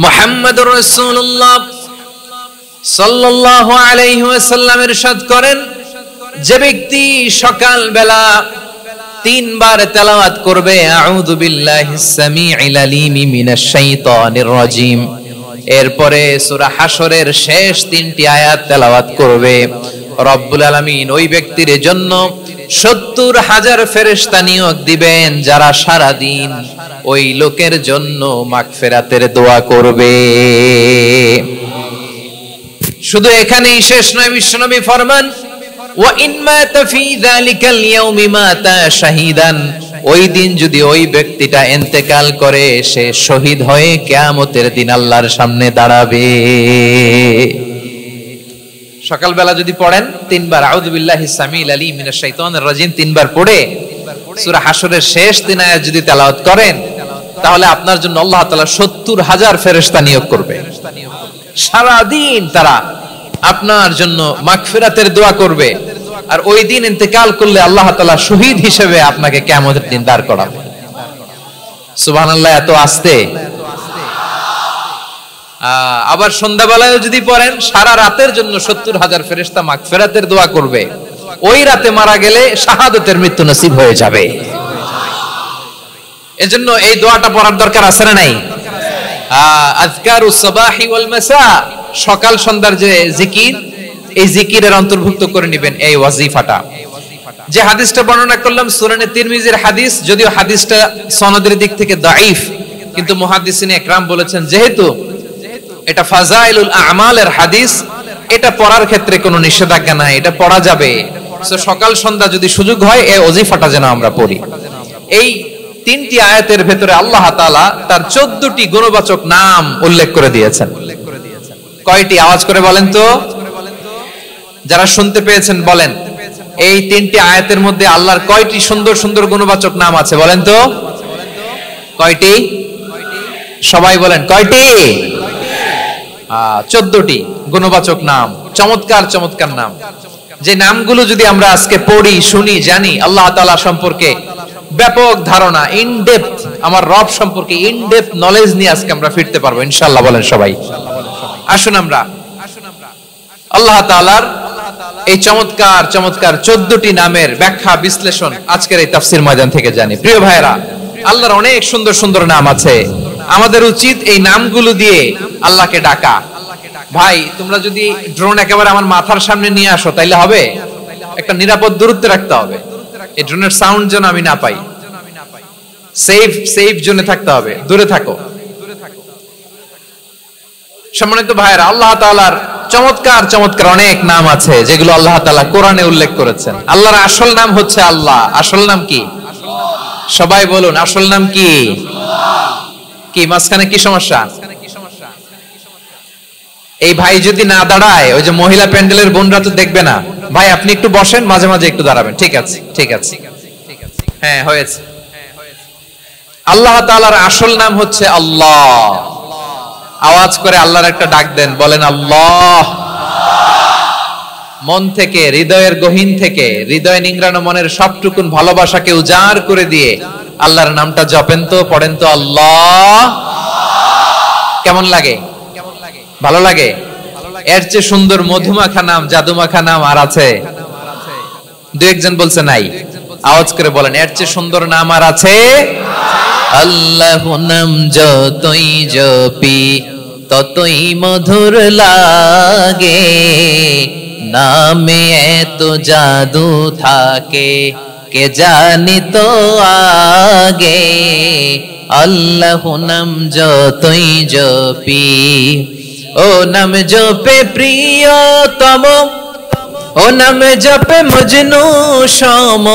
মুহাম্মদুর রাসূলুল্লাহ সাল্লাল্লাহু আলাইহি ওয়াসাল্লাম ইরশাদ করেন, যে ব্যক্তি সকাল বেলা 3 বার তেলাওয়াত করবে আউযু বিল্লাহিস সামিউল আলিম মিনাশ শাইতানির রাজিম, এরপরে সূরা হাশরের শেষ 3টি আয়াত তেলাওয়াত করবে, রব্বুল আলামিন ওই ব্যক্তির জন্য 70,000 ফেরেশতা নিয়োগ দিবেন যারা সারা দিন ওই লোকের জন্য মাগফিরাতের দোয়া করবে। শুধু এখানেই শেষ নয়, বিশ্বনবী ফরমান ওয়া ইন মাতা ফি যালিকাল ইয়াউমি মাতা শাহীদান, ওই দিন যদি ওই ব্যক্তিটা ইন্তেকাল করে সে শহীদ হয়ে কিয়ামতের দিন আল্লাহর সামনে দাঁড়াবে। সকালবেলা যদি পড়েন 3 বার আউযু বিল্লাহিস সামিউল আলিম মিনাশ শাইতানির রাজিম 3 বার পড়ে সূরা হাশরের শেষ 3 আয়াত যদি তেলাওয়াত করেন, তাহলে আপনার জন্য আল্লাহ তাআলা 70,000 ফেরেশতা নিয়োগ করবে। সারা দিন তারা আপনার জন্য মাগফিরাতের দোয়া করবে, আর ওই দিন ইন্তেকাল করলে আল্লাহ তাআলা শহীদ হিসেবে আপনাকে কিয়ামতের দিন দাঁড় করাবে। সুবহানাল্লাহ, এত আস্তে। আবার সন্ধ্যাবেলায় যদি পড়েন, সারা রাতের জন্য 70,000 ফেরেশতা মাগফিরাতের দোয়া করবে। ওই রাতে মারা গেলে শাহাদাতের মৃত্যু নসিব হয়ে যাবে। এজন্য এই দোয়াটা পড়ার দরকার আছে না নাই? আযকারুস সাবাহি ওয়াল মাসা, সকাল সন্ধ্যার যে জিকির, এই জিকিরের অন্তর্ভুক্ত করে নেবেন এই ওয়াজিফাটা। যে হাদিসটা বর্ণনা করলাম সুনানে তিরমিজির হাদিস, যদিও হাদিসটা সনদের দিক থেকে দাঈফ, কিন্তু মুহাদ্দিসিনে ইকরাম বলেছেন যেহেতু এটা ফাজাইলুল আমালের হাদিস, এটা পড়ার ক্ষেত্রে কোনো নিষেধাজ্ঞা নাই, এটা পড়া যাবে। সো সকাল সন্ধ্যা যদি সুযোগ হয় এই ওয়াজিফাটা যেন আমরা পড়ি। এই 3টি আয়াতের ভেতরে আল্লাহ তাআলা তার 14টি গুণবাচক নাম উল্লেখ করে দিয়েছেন। কয়টি? আওয়াজ করে বলেন তো, যারা শুনতে পেয়েছেন বলেন, এই 3টি আয়াতের মধ্যে আল্লাহর কয়টি সুন্দর সুন্দর গুণবাচক নাম আছে বলেন তো? কয়টি? সবাই বলেন কয়টি? 14টি গুণবাচক নাম, চমৎকার চমৎকার নাম। যে নামগুলো যদি আমরা আজকে পড়ি, শুনি, জানি, আল্লাহ তাআলা সম্পর্কে ব্যাপক ধারণা, ইন ডেপথ, আমার রব সম্পর্কে ইন ডেপথ নলেজ নিয়ে আজকে আমরা ফিরতে পারবো ইনশাআল্লাহ। বলেন সবাই। আসুন আমরা আল্লাহ তাআলার এই চমৎকার চমৎকার 14টি নামের ব্যাখ্যা বিশ্লেষণ আজকের এই তাফসীর ময়দান থেকে জানি। প্রিয় ভাইরা, আল্লাহর অনেক সুন্দর সুন্দর নাম আছে, আমাদের উচিত এই নামগুলো দিয়ে আল্লাহকে ডাকা। ভাই, তোমরা যদি ড্রোন একেবারে আমার মাথার সামনে নিয়ে আসো তাইলে হবে? একটা নিরাপদ দূরত্বে রাখতে হবে, এই ড্রোনের সাউন্ড যেন আমি না পাই। সেফ জোনে থাকতে হবে, দূরে থাকো। সম্মানিত ভাইরা, আল্লাহ তাআলার চমৎকার চমৎকার অনেক নাম আছে যেগুলো আল্লাহ তাআলা কোরআনে উল্লেখ করেছেন। আল্লাহর আসল নাম হচ্ছে আল্লাহ। আসল নাম কি? সবাই বলুন, আসল নাম কি? কি মাঝখানে কি সমস্যা? এই ভাই যদি না দাঁড়ায়, ওই যে মহিলা প্যান্ডেলের বোনরা তো দেখবে না। ভাই আপনি একটু বসেন, মাঝে মাঝে একটু দাঁড়াবেন। ঠিক আছে, ঠিক আছে, হ্যাঁ হয়েছে। আল্লাহ তাআলার আসল নাম হচ্ছে আল্লাহ। আওয়াজ করে আল্লাহর একটা ডাক দেন, বলেন আল্লাহ। মন থেকে, হৃদয়ের গহীন থেকে, হৃদয় নিংড়ানো মনের সবটুকুন ভালোবাসাকে উজাড় করে দিয়ে আল্লাহর নামটা জপেন তো, পড়েন তো আল্লাহ। কেমন লাগে? ভালো লাগে? এর চেয়ে সুন্দর মধুমাখা নাম, জাদুমাখা নাম আর আছে? দু একজন বলছে নাই। আওয়াজ করে বলেন, এর চেয়ে সুন্দর নাম আর আছে? আল্লাহ নাম যতই জপি ততই মধুর লাগে, নামে এত জাদু থাকে কে জানি তো আগে। আল্লাহ নাম যতই জপি, ও নাম জপে প্রিয়তম, ও নামে জপে মজনু সম,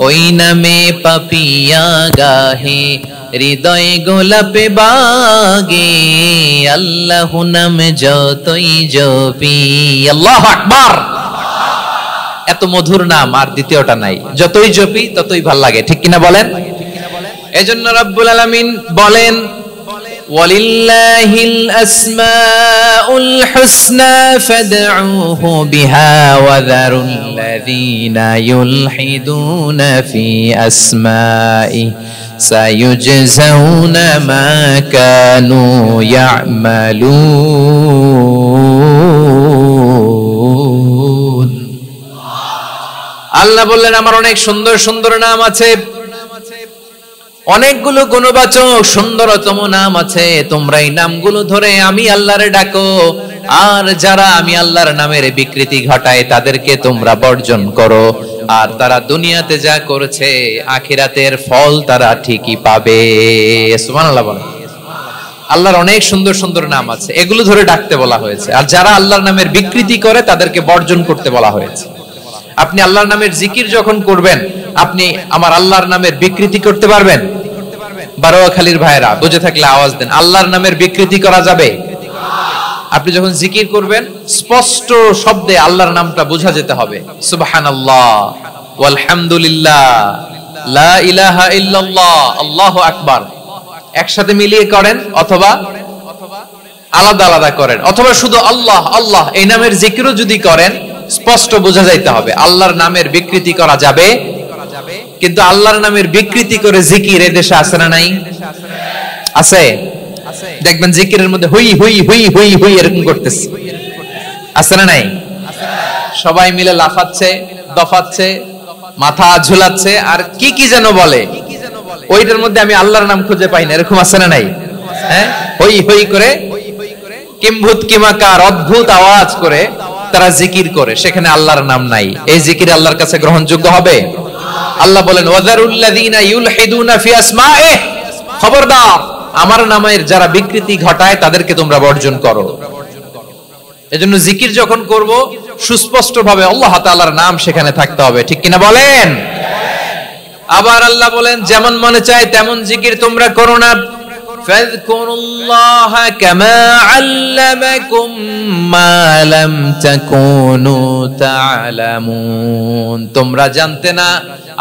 ওই নামে পাপিয়া গাহে হৃদয় গোলাপে বাগে। আল্লাহ নাম যতই জপি। আল্লাহু আকবার। এত মধুর নাম আর দ্বিতীয়টা নাই, যতই জপি ততই ভাল লাগে, ঠিক কিনা বলেন? এজন্য রব্বুল আলামিন বলেন, ওয়ালিল্লাহিল আসমাউল হুসনা ফাদউহু বিহা ওয়া যারুল্লাযীনা ইউলহিদুনা ফি আসমাই সায়ুজজাউনা মা কানু ইয়ামালুন। আল্লাহ বললেন আমার অনেক সুন্দর সুন্দর নাম আছে, অনেকগুলো গুণবাচক সুন্দরতম নাম আছে, তোমরা এই নামগুলো ধরে আমি আল্লাহরে ডাকো, আর যারা আমি আল্লাহর নামের বিকৃতি ঘটায় তাদেরকে তোমরা বর্জন করো, আর তারা দুনিয়াতে যা করেছে আখিরাতের ফল তারা ঠিকই পাবে। সুবহানাল্লাহ বলেন। আল্লাহর অনেক সুন্দর সুন্দর নাম আছে, এগুলো ধরে ডাকতে বলা হয়েছে, আর যারা আল্লাহর নামের বিকৃতি করে তাদেরকে বর্জন করতে বলা হয়েছে। আপনি আল্লাহর নামের জিকির যখন করবেন, আপনি আমার আল্লাহর নামের বিকৃতি করতে পারবেন? বারোয়াখালীর ভাইরা বুঝে থাকলে আওয়াজ দেন, আল্লাহর নামের বিকৃতি করা যাবে? আপনি যখন জিকির করবেন স্পষ্ট শব্দে আল্লাহর নামটা বোঝা যেতে হবে। সুবহানাল্লাহ, ওয়ালহামদুলিল্লাহ, লা ইলাহা ইল্লাল্লাহ, আল্লাহু আকবার একসাথে মিলিয়ে করেন, অথবা আলাদা আলাদা করেন, অথবা শুধু আল্লাহ আল্লাহ এই নামের জিকিরও যদি করেন স্পষ্ট বোঝা যাইতে হবে। আল্লাহর নামের বিকৃতি করা যাবে, কিন্তু আল্লাহর নামের বিকৃতি করে জিকির এই দেশে আছে না নাই? আছে। দেখবেন জিকিরের মধ্যে হুই হুই হুই হুই হুই এরকম করতেছে, আছে না নাই? সবাই মিলে লাফাচ্ছে, দফাচ্ছে, মাথা ঝুলাচ্ছে, আর কি কি যেন বলে, ওইটার মধ্যে আমি আল্লাহর নাম খুঁজে পাই না, এরকম আছে না নাই? হ্যাঁ, হই হই করে কিম্ভূত কিমাকার অদ্ভুত আওয়াজ করে তারা জিকির করে, সেখানে আল্লাহর নাম নাই। এই জিকির আল্লাহর কাছে গ্রহণযোগ্য হবে? আল্লাহ বলেন ওয়াযারুল্লাযীনা ইউলহিদুনা ফি আসমাইহি, খবরদার আমার নামের যারা বিকৃতি ঘটায় তাদেরকে তোমরা বর্জন করো। এজন্য জিকির যখন করব সুস্পষ্ট ভাবে আল্লাহ তাআলার নাম সেখানে থাকতে হবে, ঠিক কিনা বলেন? আবার আল্লাহ বলেন যেমন মনে চায় তেমন জিকির তোমরা করো না। ফাযকুরুল্লাহা কামা আল্লামাকুম মা লাম তাকুনু তা'লামুন, তোমরা জানতে না,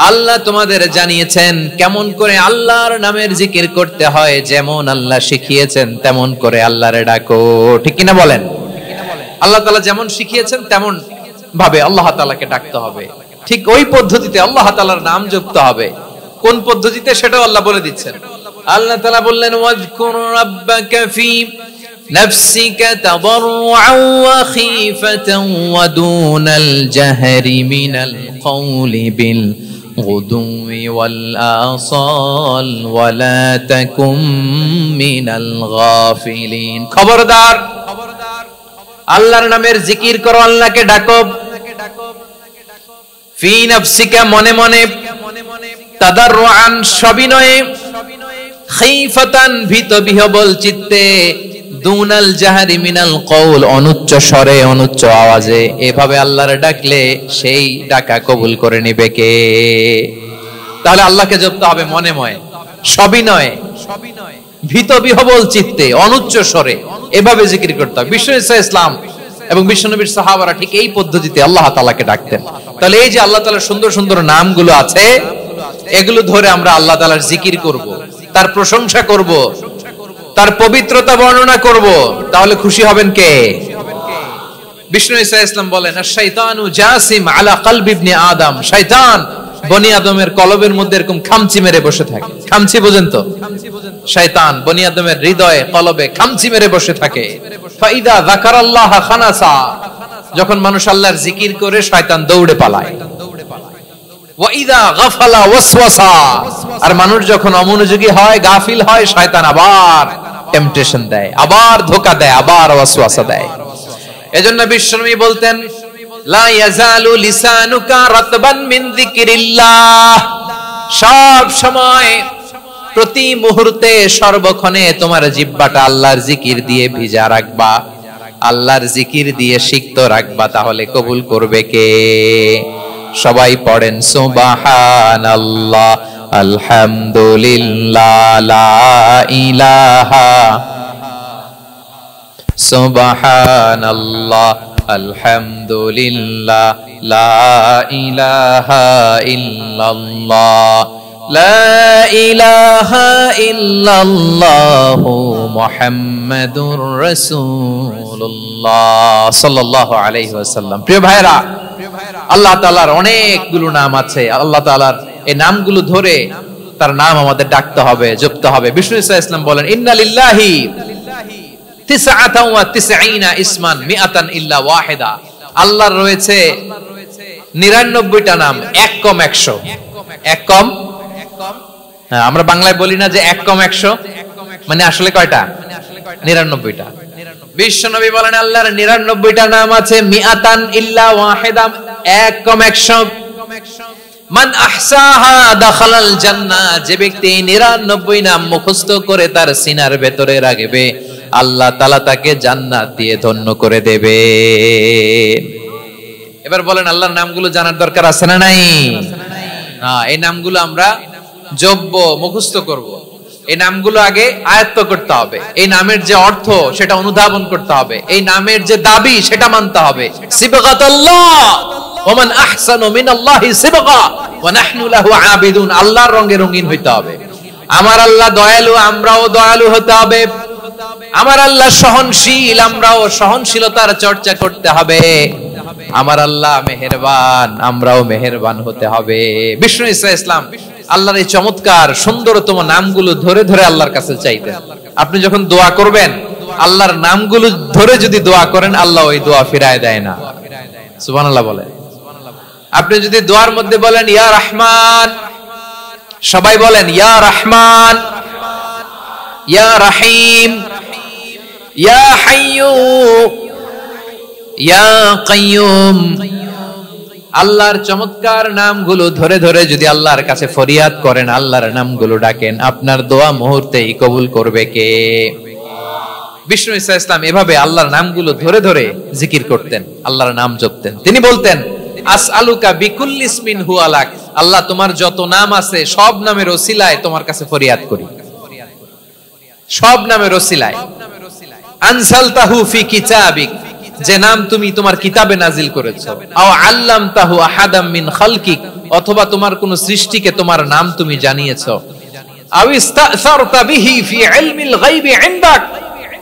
আল্লাহ তোমাদের জানিয়েছেন কেমন করে আল্লাহর নামের জিকির করতে হয়, যেমন আল্লাহ শিখিয়েছেন তেমন করে আল্লাহরে ডাকো, ঠিক কিনা বলেন? আল্লাহ তাআলা যেমন শিখিয়েছেন তেমন ভাবে আল্লাহ তাআলাকে ডাকতে হবে, ঠিক ওই পদ্ধতিতে আল্লাহ তাআলার নাম যুক্ত হবে। কোন পদ্ধতিতে সেটাও আল্লাহ বলে দিচ্ছেন। আল্লাহ তাআলা বললেন ওয়াজকুর রাব্বাকা ফি নাফসিকা তাদাররুআন ওয়া খীফাতান ওয়া দুনাল জাহরি মিনাল কওলি বিল গুদুই ওয়াল আসাল ওয়া লা তাকুম মিনাল গাফিলিন। খবরদার আল্লাহর নামের জিকির করো, আল্লাহকে ডাকো। ফি নাফসিকা মনে মনে, তাদাররুআন সবিনয়ে, খীফাতান ভীত বিহবল চিত্তে, দুনাল জাহরি মিনাল কওল অনুচ্চ স্বরে অনুচ্চ আওয়াজে। এভাবে আল্লাহর ডাকলে সেই ডাকা কবুল করে নিবে কে? তাহলে আল্লাহকে জপতে হবে মনে মনে, সবিনয়ে, ভীত বিহবল চিত্তে, অনুচ্চ স্বরে, এভাবে জিকির করতে হবে। বিশ্বনবী ইসলাম এবং বিশ্বনবীর সাহাবারা ঠিক এই পদ্ধতিতে আল্লাহ তাআলাকে ডাকতেন। তাহলে এই যে আল্লাহ তাআলার সুন্দর সুন্দর নামগুলো আছে, এগুলো ধরে আমরা আল্লাহ তাআলার জিকির করব, তার প্রশংসা করব, তার পবিত্রতা বর্ণনা করব, তাহলে খুশি হবেন কে? বিষ্ণু ঈসা ইসলাম বলেন আশ-শাইতানু জাসিম আলা কলবি ইবনে আদম, শয়তান বনি আদমের কলবের মধ্যে এরকম খামচি মেরে বসে থাকে। খামচি বুঝেন তো? শয়তান বনি আদমের হৃদয়ে কলবে খামচি মেরে বসে থাকে। ফাইদা যাকারাল্লাহ খানাসা, যখন মানুষ আল্লাহর জিকির করে শয়তান দৌড়ে পালায়। ওয়াইদা গাফালা ওয়াসওয়াসা, আর মানুষ যখন অমনোযোগী হয়, গাফিল হয়, শয়তান আবার টেম্পটেশন দেয়, আবার ধোঁকা দেয়, আবার ওয়াসওয়াসা দেয়। এজন্য বিশ্বনবী বলতেন লা ইয়াজালু লিসানুকা রাতবান মিন যিকরিল্লাহ, সব সময় প্রতি মুহূর্তে সর্বক্ষণে তোমার জিহ্বাটা আল্লাহর জিকির দিয়ে ভিজা রাখবা, আল্লাহর জিকির দিয়ে সিক্ত রাখবা, তাহলে কবুল করবে কে? সবাই পড়েন সুবহানাল্লাহ, আলহামদুলিল্লাহ, লা ইলাহা, সুবহানাল্লাহ, আলহামদুলিল্লাহ, লা ইলাহা ইল্লাল্লাহ, লা ইলাহা ইল্লাল্লাহ, মুহাম্মাদুর রাসূলুল্লাহ সাল্লাল্লাহু আলাইহি ওয়াসাল্লাম। প্রিয় ভাইরা, আল্লাহ তাআলার অনেকগুলো নাম আছে। আল্লাহ তাআলার এই নামগুলো ধরে তার নাম আমাদের ডাকতে হবে, জপতে হবে। বিষ্ণু ইসা ইসলাম বলেন, ইন্না লিল্লাহি 99 ইসমান মিআতান ইল্লা ওয়াহিদা। আল্লাহর রয়েছে 99টা নাম, এক কম 100। এক কম, হ্যাঁ, আমরা বাংলায় বলি না যে এক কম 100, মানে আসলে কয়টা? 99টা। বিশ্বনবী বলেন আল্লাহর 99টা নাম আছে, মিআতান ইল্লা ওয়াহিদা, এক কম 100। মান আহসাহা দাখালাল জান্নাহ, যে ব্যক্তি 99 নাম মুখস্থ করে তার সিনার ভেতরে রাখবে, আল্লাহ তাআলা তাকে জান্নাত দিয়ে ধন্য করে দেবে। এবার বলেন আল্লাহর নামগুলো জানার দরকার আছে না নাই? হ্যাঁ, এই নামগুলো আমরা জপব, মুখস্থ করব। এই নামগুলো আগে আয়ত্ত করতে হবে। এই নামের যে অর্থ সেটা অনুধাবন করতে হবে। এই নামের যে দাবি সেটা মানতে হবে। সিবগাতুল্লাহ ওয়া মান আহসানু মিনাল্লাহি সিবগা ওয়া নাহনু লাহু আবিদুন। আল্লাহর রঙে রঙিন হইতে হবে। আমার আল্লাহ দয়ালু, আমরাও দয়ালু হতে হবে। আমার আল্লাহ সহনশীল, আমরাও সহনশীলতার চর্চা করতে হবে। আমার আল্লাহ মেহেরবান, আমরাও মেহেরবান হতে হবে। বিষ্ণু ইসা ইসলাম আল্লাহর এই চমৎকার সুন্দরতম নামগুলো ধরে ধরে আল্লাহর কাছে চাইতেন। আপনি যখন দোয়া করবেন, আল্লাহর নামগুলো ধরে যদি দোয়া করেন, আল্লাহ ওই দোয়া ফিরায় দেয় না। সুবহানাল্লাহ বলেন। আপনি যদি দোয়ার মধ্যে বলেন ইয়া রহমান, সবাই বলেন ইয়া রহমান, ইয়া রহিম, ইয়া হাইয়ু, ইয়া কাইয়ুম। আল্লাহর চমৎকার নামগুলো ধরে ধরে যদি আল্লাহর কাছে ফরিয়াদ করেন, আল্লাহর নামগুলো ডাকেন, আপনার দোয়া মুহূর্তেই কবুল করবে কে? বিষ্ণু ইসা ইসলাম এভাবে আল্লাহর নামগুলো ধরে ধরে জিকির করতেন, আল্লাহর নাম জপতেন। তিনি বলতেন, আসআলুকা বিকুল্লি ইসমিন হুয়া লাক, আল্লাহ তোমার যত নাম আছে সব নামের ওসিলায় তোমার কাছে ফরিয়াদ করি। সব নামের ওসিলায়। আনসালতাহু ফি কিতাবিক, যে নাম তুমি তোমার কিতাবে নাজিল করেছো। আও আল্লামতাহু আহাদাম মিন খালকিক, অথবা তোমার কোন সৃষ্টিকে তোমার নাম তুমি জানিয়েছো। আও ইস্তাসারতা বিহি ফি ইলমিল গায়বি ইনদাক,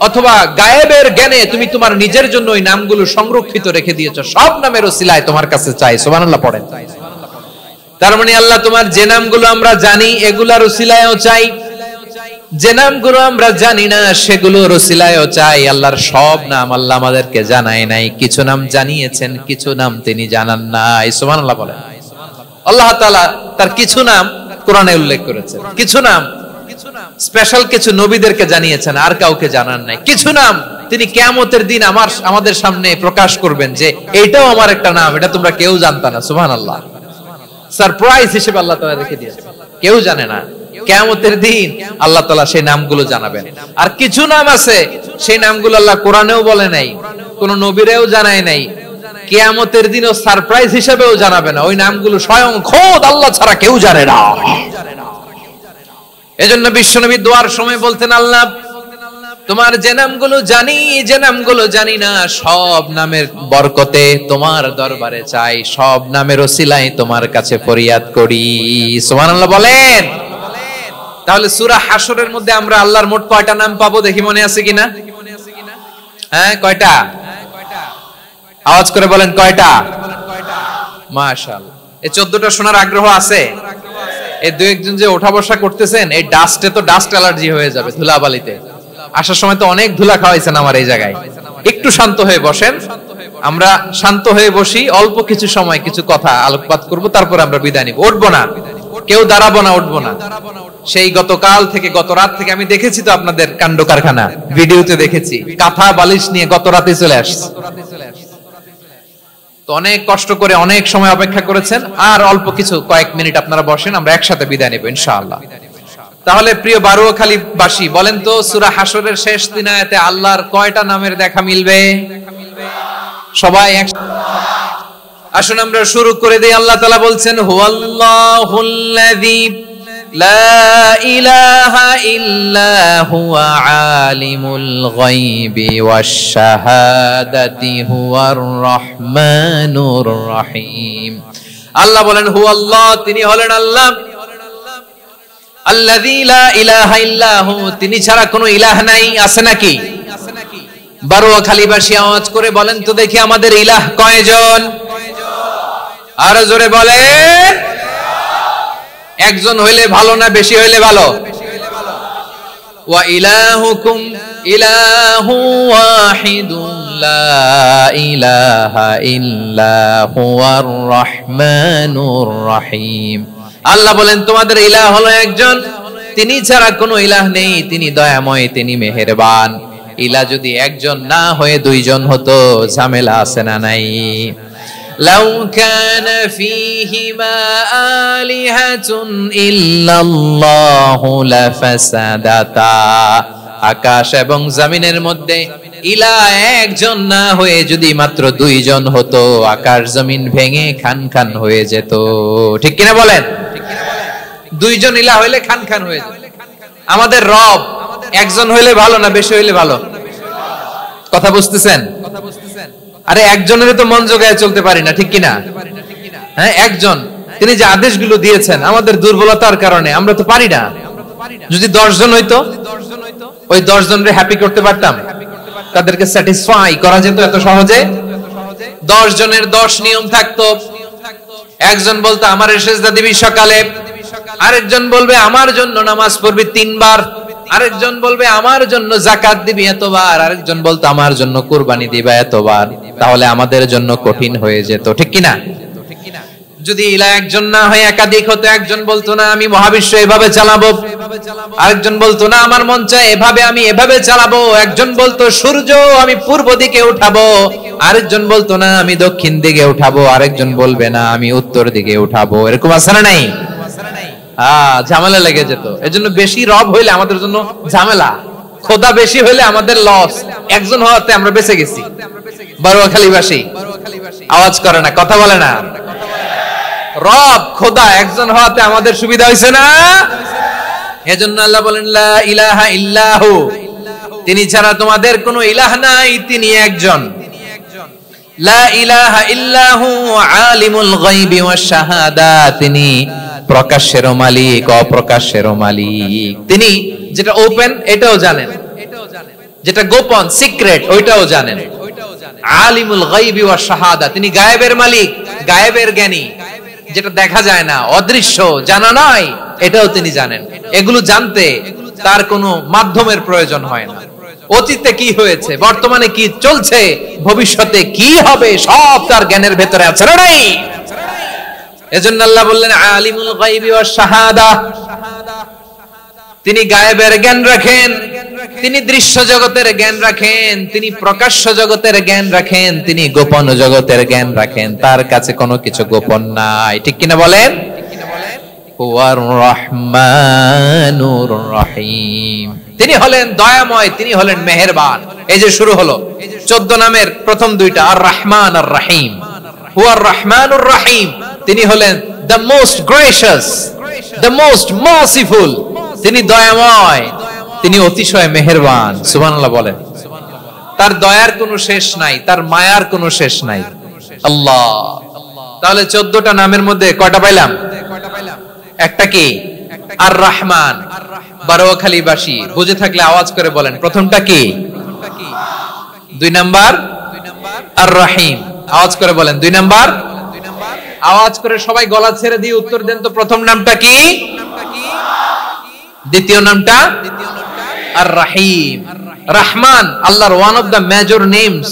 অথবা গায়েবের জ্ঞানে তুমি তোমার নিজের জন্য ওই নামগুলো সংরক্ষিত রেখে দিয়েছো। সব নামের ওসিলায় তোমার কাছে চাই। সুবহানাল্লাহ পড়েন। তার মানে আল্লাহ তোমার যে নামগুলো আমরা জানি এগুলার ওসিলায়ও চাই, যে নামগুলো আমরা জানি না সেগুলোর ওসিলায়ও চাই। আল্লাহর সব নাম আল্লাহ আমাদেরকে জানায় নাই, কিছু নাম জানিয়েছেন, কিছু নাম তিনি জানান নাই। সুবহানাল্লাহ বলেন। আল্লাহ তাআলা তার কিছু নাম কোরআনে উল্লেখ করেছেন, কিছু নাম স্পেশাল কিছু নবীদেরকে জানিয়েছেন, আর কাউকে জানান নাই। কিছু নাম তিনি কিয়ামতের দিন আমাদের সামনে প্রকাশ করবেন যে এইটাও আমার একটা নাম, এটা তোমরা কেউ জানতা না। সুবহানাল্লাহ। সারপ্রাইজ হিসেবে আল্লাহ তাআলা রেখে দিয়েছেন, কেউ জানে না। কিয়ামতের দিন আল্লাহ তাআলা সেই নামগুলো জানাবেন। আর কিছু নাম আছে সেই নামগুলো আল্লাহ কোরআনেও বলে নাই, কোন নবীরেও জানায় নাই, কিয়ামতের দিনও সারপ্রাইজ হিসেবেও জানাবে না। ওই নামগুলো স্বয়ং খোদ আল্লাহ ছাড়া কেউ জানে না। এজন্য বিশ্বনবী দোয়ার সময় বলতেন, আল্লাহ তোমার যে নামগুলো জানি, যে নামগুলো জানি না, সব নামের বরকতে তোমার দরবারে চাই, সব নামের ওসিলায় তোমার কাছে ফরিয়াদ করি। সুবহানাল্লাহ বলেন। তাহলে সূরা হাশরের মধ্যে আমরা আল্লাহর মোট কয়টা নাম পাবো দেখি, মনে আছে কিনা? হ্যাঁ, কয়টা? আওয়াজ করে বলেন কয়টা? মাশাআল্লাহ। এই 14টা শোনার আগ্রহ আছে? এই দুই একজন যে ওঠা বসা করতেছেন, এই ডাস্টে তো ডাস্ট অ্যালার্জি হয়ে যাবে, ধুলাবালিতে। আসার সময় তো অনেক ধুলা খাওয়াইছেন আমার এই জায়গায়। একটু শান্ত হয়ে বসেন, আমরা শান্ত হয়ে বসি, অল্প কিছু সময় কিছু কথা আলোকপাত করব, তারপর আমরা বিদায় নিব। উঠবো না, কেউ দাঁড়াবো না, উঠবো না। সেই গতকাল থেকে, গত রাত থেকে আমি দেখেছি তো আপনাদের কাণ্ড কারখানা, ভিডিওতে দেখেছি, কাঁথা বালিশ নিয়ে গত রাতে চলে আসছে। তো অনেক কষ্ট করে অনেক সময় অপেক্ষা করেছেন, আর অল্প কিছু কয়েক মিনিট আপনারা বসেন, আমরা একসাথে বিদায় নেব ইনশাআল্লাহ। তাহলে প্রিয় বারুয়াখালী বাসী, বলেন তো সূরা হাশরের শেষ 3 আয়াতে আল্লাহর কয়টা নামের দেখা মিলবে? সবাই আসুন আমরা শুরু করে দেই। আল্লাহ তাআলা বলছেন, হুয়াল্লাহুল্লাযী লা ইলাহা ইল্লা হুয়া আলিমুল গায়বি ওয়াশ শাহাদাতি হুয়ার রহমানুর রহিম। আল্লাহ বলেন হুয়াল্লাহ, তিনি হলেন আল্লাহ, আল্লাযী লা ইলাহা ইল্লা হু, তিনি ছাড়া কোনো ইলাহ নাই। আছে নাকি? বারুয়াখালীবাসী আওয়াজ করে বলেন তো দেখি, আমাদের ইলাহ কয়জন? আরো জোরে বলেন। একজন হইলে ভালো না বেশি হইলে ভালো? ওয়া ইলাহুকুম ইলাহু ওয়াহিদুন লা ইলাহা ইল্লা হুয়ার রহমানুর রহিম। আল্লাহ বলেন তোমাদের ইলাহ হলো একজন, তিনি ছাড়া কোনো ইলাহ নেই, তিনি দয়াময়, তিনি মেহেরবান। ইলাহ যদি একজন না হয়ে দুইজন হতো, ঝামেলা আছে না নাই? লাউ কানা ফীহিমা আলিহাতুন ইল্লাল্লাহু লাফাসাদাতা। আকাশ এবং জমিনের মধ্যে ইলাহ একজন না হয়ে যদি মাত্র দুইজন হতো, আকাশ জমিন ভেঙে খান খান হয়ে যেত। ঠিক কিনা বলেন? দুইজন ইলাহ হইলে খান খান হয়ে যেত। আমাদের রব একজন হইলে ভালো না বেশি হইলে ভালো? কথা বুঝতেছেন? আরে একজনের তো মন জোগায় চলতে পারি না, ঠিক কিনা? হ্যাঁ, একজন, তিনি যে আদেশগুলো দিয়েছেন আমাদের দুর্বলতার কারণে আমরা তো পারি না। যদি 10 জন হইতো, ওই 10 জনরে হ্যাপি করতে পারতাম, তাদেরকে স্যাটিসফাই করা যেত এত সহজে। 10 জনের 10 নিয়ম থাকতো। একজন বলতো আমার সেজদা দিবি সকালে, আরেকজন বলবে আমার জন্য নামাজ পড়বি 3 বার, আরেকজন বলবে আমার জন্য যাকাত দিবি এতবার, আরেকজন বলতো আমার জন্য কুরবানি দিবা এতবার। তাহলে আমাদের জন্য কঠিন হয়ে যেত, ঠিক কিনা? যদি ইলাহ একজন না হয় একাধিক হতো, একজন বলতো না আমি মহাবিশ্ব এভাবে চালাবো, আরেকজন বলতো না আমার মন চায় এভাবে, আমি এভাবে চালাবো, একজন বলতো সূর্য আমি পূর্ব দিকে উঠাবো, আরেকজন বলতো না আমি দক্ষিণ দিকে উঠাবো, আরেকজন বলবে না আমি উত্তর দিকে উঠাবো। এরকম আছে না নাই? ঝামেলা লেগে যেত। এজন্য বেশি রব হইলে আমাদের জন্য ঝামেলা, খোদা বেশি হইলে আমাদের লস। একজন হওয়াতে আমরা বেঁচে গেছি। বারোয়াখালীবাসী আওয়াজ করে না, কথা বলে না। রব খোদা একজন হওয়াতে আমাদের সুবিধা হয়েছে না? এজন্য আল্লাহ বলেন লা ইলাহা ইল্লাহু, তিনি ছাড়া তোমাদের কোনো ইলাহ নাই, তিনি একজন। লা ইলাহা ইল্লাহু আলিমুল গায়বি ওয়াশ শাহাদা, তিনি প্রকাশের মালিক, অপ্রকাশের মালিক। তিনি যেটা ওপেন এটাও জানেন, যেটা গোপন সিক্রেট ওইটাও জানেন। আলিমুল গায়বি ওয়াশ শাহাদা, তিনি গায়েবের মালিক, গায়েবের জ্ঞানী, যেটা দেখা যায় না, অদৃশ্য, জানা নাই, এটাও তিনি জানেন। এগুলো জানতে তার কোনো মাধ্যমের প্রয়োজন হয় না। অতীতে কি হয়েছে, বর্তমানে কি চলছে, ভবিষ্যতে কি হবে, সব তার জ্ঞানের ভেতরে আছে না নাই? এজন্য আল্লাহ বললেন আলিমুল গায়বি ওয়াশ শাহাদা, তিনি গায়েবের জ্ঞান রাখেন, তিনি দৃশ্য জগতের জ্ঞান রাখেন, তিনি প্রকাশ্য জগতের জ্ঞান রাখেন, তিনি গোপন জগতের জ্ঞান রাখেন। তার কাছে কোনো কিছু গোপন নাই, ঠিক কিনা বলেন? হুয়ার রহমানুর রহিম, তিনি হলেন দয়াময়, তিনি হলেন মেহেরবান। এই যে শুরু হলো 14 নামের প্রথম দুইটা, আর রহমান আর রহিম। হুয়ার রহমানুর রহিম, তিনি হলেন the most gracious, the most merciful, তিনি দয়াময়, তিনি অতিশয় মেহেরবান। সুবহানাল্লাহ বলেন। তার দয়ার কোনো শেষ নাই, তার মায়ার কোনো শেষ নাই। আল্লাহ, তাহলে 14টা নামের মধ্যে কয়টা পাইলাম? একটা কি? আর রহমান। বারোয়াখালীবাসী বুঝে থাকলে আওয়াজ করে বলেন প্রথমটা কি? 2 নাম্বার আর রহিম। আওয়াজ করে বলেন 2 নাম্বার। আওয়াজ করে সবাই গলা ছেড়ে দিয়ে উত্তর দেন তো, প্রথম নামটা কি? দ্বিতীয় নামটা? আর রহিম। রহমান আল্লাহর one of the major names,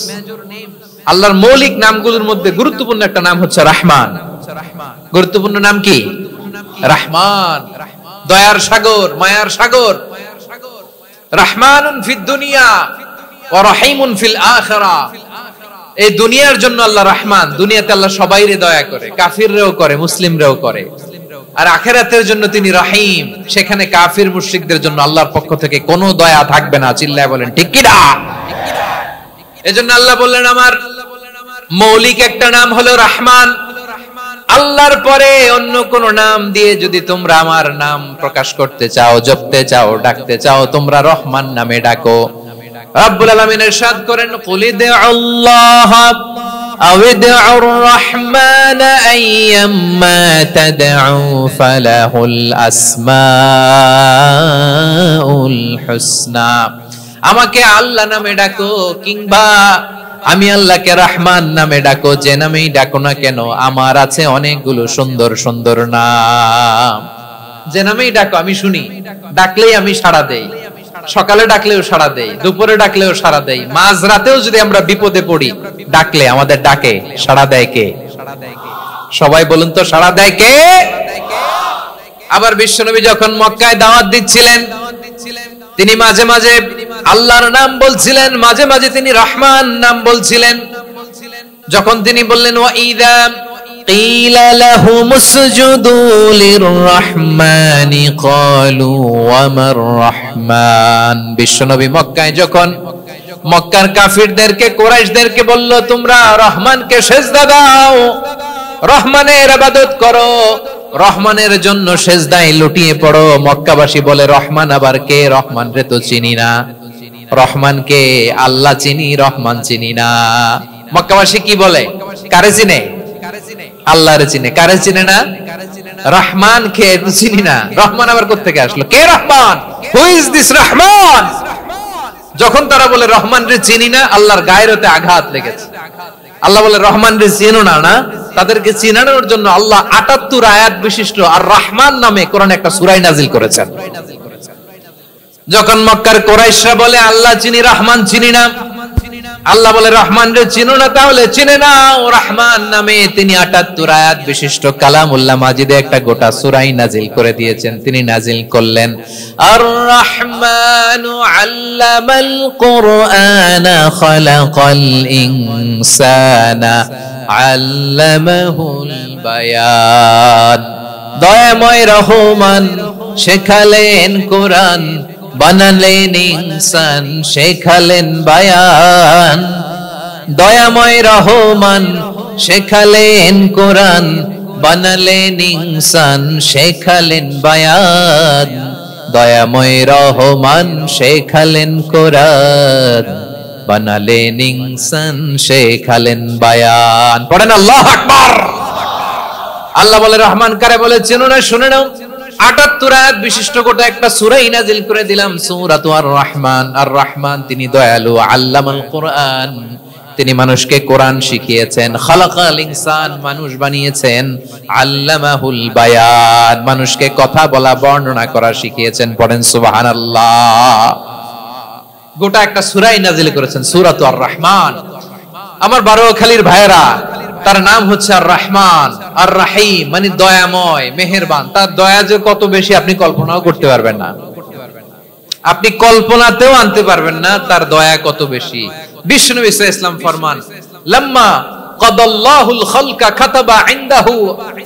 আল্লাহর মৌলিক নামগুলোর মধ্যে গুরুত্বপূর্ণ একটা নাম হচ্ছে রহমান। গুরুত্বপূর্ণ নাম কি? রহমান, দয়ার সাগর, মায়ার সাগর। রহমানুন ফিদ দুনিয়া ওয়া রহিমুন ফিল আখিরা। এই দুনিয়ার জন্য আল্লাহ রহমান, দুনিয়াতে আল্লাহ সবাইরে দয়া করে, কাফিররেও করে, মুসলিমরেও করে। আর আখিরাতের জন্য তিনি রহিম, সেখানে কাফির মুশরিকদের জন্য আল্লাহর পক্ষ থেকে কোনো দয়া থাকবে না। চিল্লায় বলেন ঠিক কি না? এজন্য আল্লাহ বললেন আমার মৌলিক একটা নাম হলো রহমান। আল্লাহর পরে অন্য কোন নাম দিয়ে যদি তোমরা আমার নাম প্রকাশ করতে চাও, জপতে চাও, ডাকতে চাও, তোমরা রহমান নামে ডাকো। রব্বুল আলামিন ইরশাদ করেন কুলিদুল্লাহ আউদুর রহমান আইয়াম্মা তাদউ ফালাহুল আসমাউল হুসনা। আমাকে আল্লাহ নামে ডাকো, কিংবা আমি আল্লাহকে রহমান নামে ডাকো, যে নামেই ডাকো না কেন আমার আছে অনেকগুলো সুন্দর সুন্দর নাম। যে নামেই ডাকো আমি শুনি, ডাকলেই আমি সাড়া দেই, সকালে ডাকলেও সাড়া দেই, দুপুরে ডাকলেও সাড়া দেই, মাঝরাতেও যদি আমরা বিপদে পড়ি ডাকলে আমাদের ডাকে সাড়া দেয় কে? সবাই বলুন তো, সাড়া দেয় কে? আবার বিশ্বনবী যখন মক্কায় দাওয়াত দিচ্ছিলেন, তিনি মাঝে মাঝে আল্লাহর নাম বলছিলেন, মাঝে মাঝে তিনি রহমান নাম বলছিলেন। যখন তিনি বললেন ওয়াইদা কিলা লাহুমুসজুদু লিররহমানি ক্বালু ওয়ামার রহমান, বিশ্বনবী মক্কায় যখন মক্কার কাফিরদেরকে, কুরাইশদেরকে বলল তোমরা রহমানকে সিজদা দাও, রহমানের ইবাদত করো, রহমানের জন্য সিজদায় লুটিয়ে পড়ো। মক্কাবাসী বলে রহমান আবার কে? রহমান রে তো চিনি না। রহমান কে? আল্লাহ চিনি, রহমান চিনি না। মক্কাবাসী কি বলে? কারে চিনে? আল্লাহরে চিনে। কারে চিনে না? রহমান কে? চিনি না। রহমান আবার কোত্থেকে আসলো? কে Rahman? Who is this Rahman? যখন তারা বলে রহমান রে চিনি না, আল্লাহর গায়রতে আঘাত লেগেছে। আল্লাহ বলে রহমান রে চিনো না, না? তাদেরকে চিনানোর জন্য আল্লাহ ৭৮ আয়াত বিশিষ্ট আর রহমান নামে কোরআনে একটা সূরা নাযিল করেছেন। যখন মক্কার কুরাইশরা বলে আল্লাহ চিনি, রহমান চিনি না, আল্লাহ বলে রহমান রে চিনো না, তাহলে চিনে নাও রহমান নামে। তিনি ৭৮ আয়াত বিশিষ্ট কালামুল্লাহ মাজিদে একটা গোটা সূরা নাযিল করে দিয়েছেন। তিনি নাযিল করলেন আর রহমানু আল্লামাল কুরআনা খালাকাল ইনসানা আল্লামাহুল বায়ান, দয়াময় রহমান শেখালেন কোরআন, বানালেন ইনসান শেখালেন বায়ান। দয়াময় রহমান শেখালেন কোরআন, বানালেন ইনসান শেখালেন বায়ান। দয়াময় রহমান শেখালেন কোরআন, বানালেন ইনসান শেখালেন বায়ান। পড়েন আল্লাহু আকবার। আল্লাহ বলে রহমান কারে বলে চেনো না? শুনে নাও, ৭৮ আয়াত বিশিষ্ট গোটা একটা সূরা নাযিল করে দিলাম, সূরাতু আর রহমান। আর রহমান তিনি দয়ালু, আল্লামাল কুরআন, তিনি মানুষকে কোরআন শিখিয়েছেন, খালাকাল ইনসান মানুষ বানিয়েছেন, আল্লামাহুল বায়ান মানুষকে কথা বলা বর্ণনা করা শিখিয়েছেন। পড়েন সুবহানাল্লাহ। গোটা একটা সূরা নাযিল করেছেন, সূরাতু আর রহমান। আমার বারোখালীর ভাইয়েরা, তার নাম হচ্ছে আর রহমান, আর রাহিম মানে দয়াময়, মেহেরবান। তার দয়া যে কত বেশি আপনি কল্পনাও করতে পারবেন না, আপনি কল্পনাতেও আনতে পারবেন না তার দয়া কত বেশি। বিশ্বনবী সাল্লাল্লাহু আলাইহি ওয়াসাল্লাম ফরমান, লাম্মা কাদাল্লাহুল খালকা কাতাবা ইনদাহু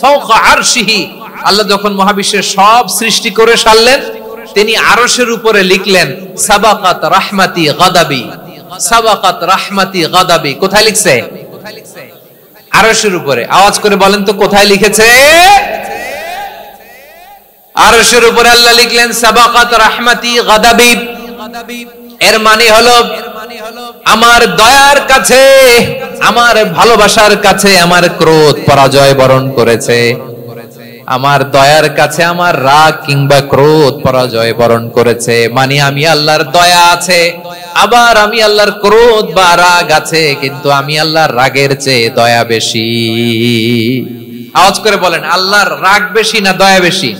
ফাওকা আরশিহি, আল্লাহ যখন মহাবিশ্বের সব সৃষ্টি করে সারলেন, তিনি আরশের উপরে লিখলেন সাবাকাত রাহমাতি গাদাবি, সাবাকাত রাহমাতি গাদাবি। কোথায় লিখছে? আরশের উপরে। আওয়াজ করে বলেন তো কোথায় লিখেছে? আরশের উপরে আল্লাহ লিখলেন সাবাকাত রাহমাতি গাদাবি। এর মানে হলো আমার দয়ার কাছে, আমার ভালোবাসার কাছে আমার ক্রোধ পরাজয় বরণ করেছে, আমার দয়ার কাছে আমার রাগ কিংবা ক্রোধ পরাজয় বরণ করেছে। মানে আমি আল্লাহর দয়া আছে, আবার আমি আল্লাহর ক্রোধ বা রাগ আছে, কিন্তু আমি আল্লাহর রাগের চেয়ে দয়া বেশি। আওয়াজ করে বলেন, আল্লাহর রাগ বেশি না দয়া বেশি?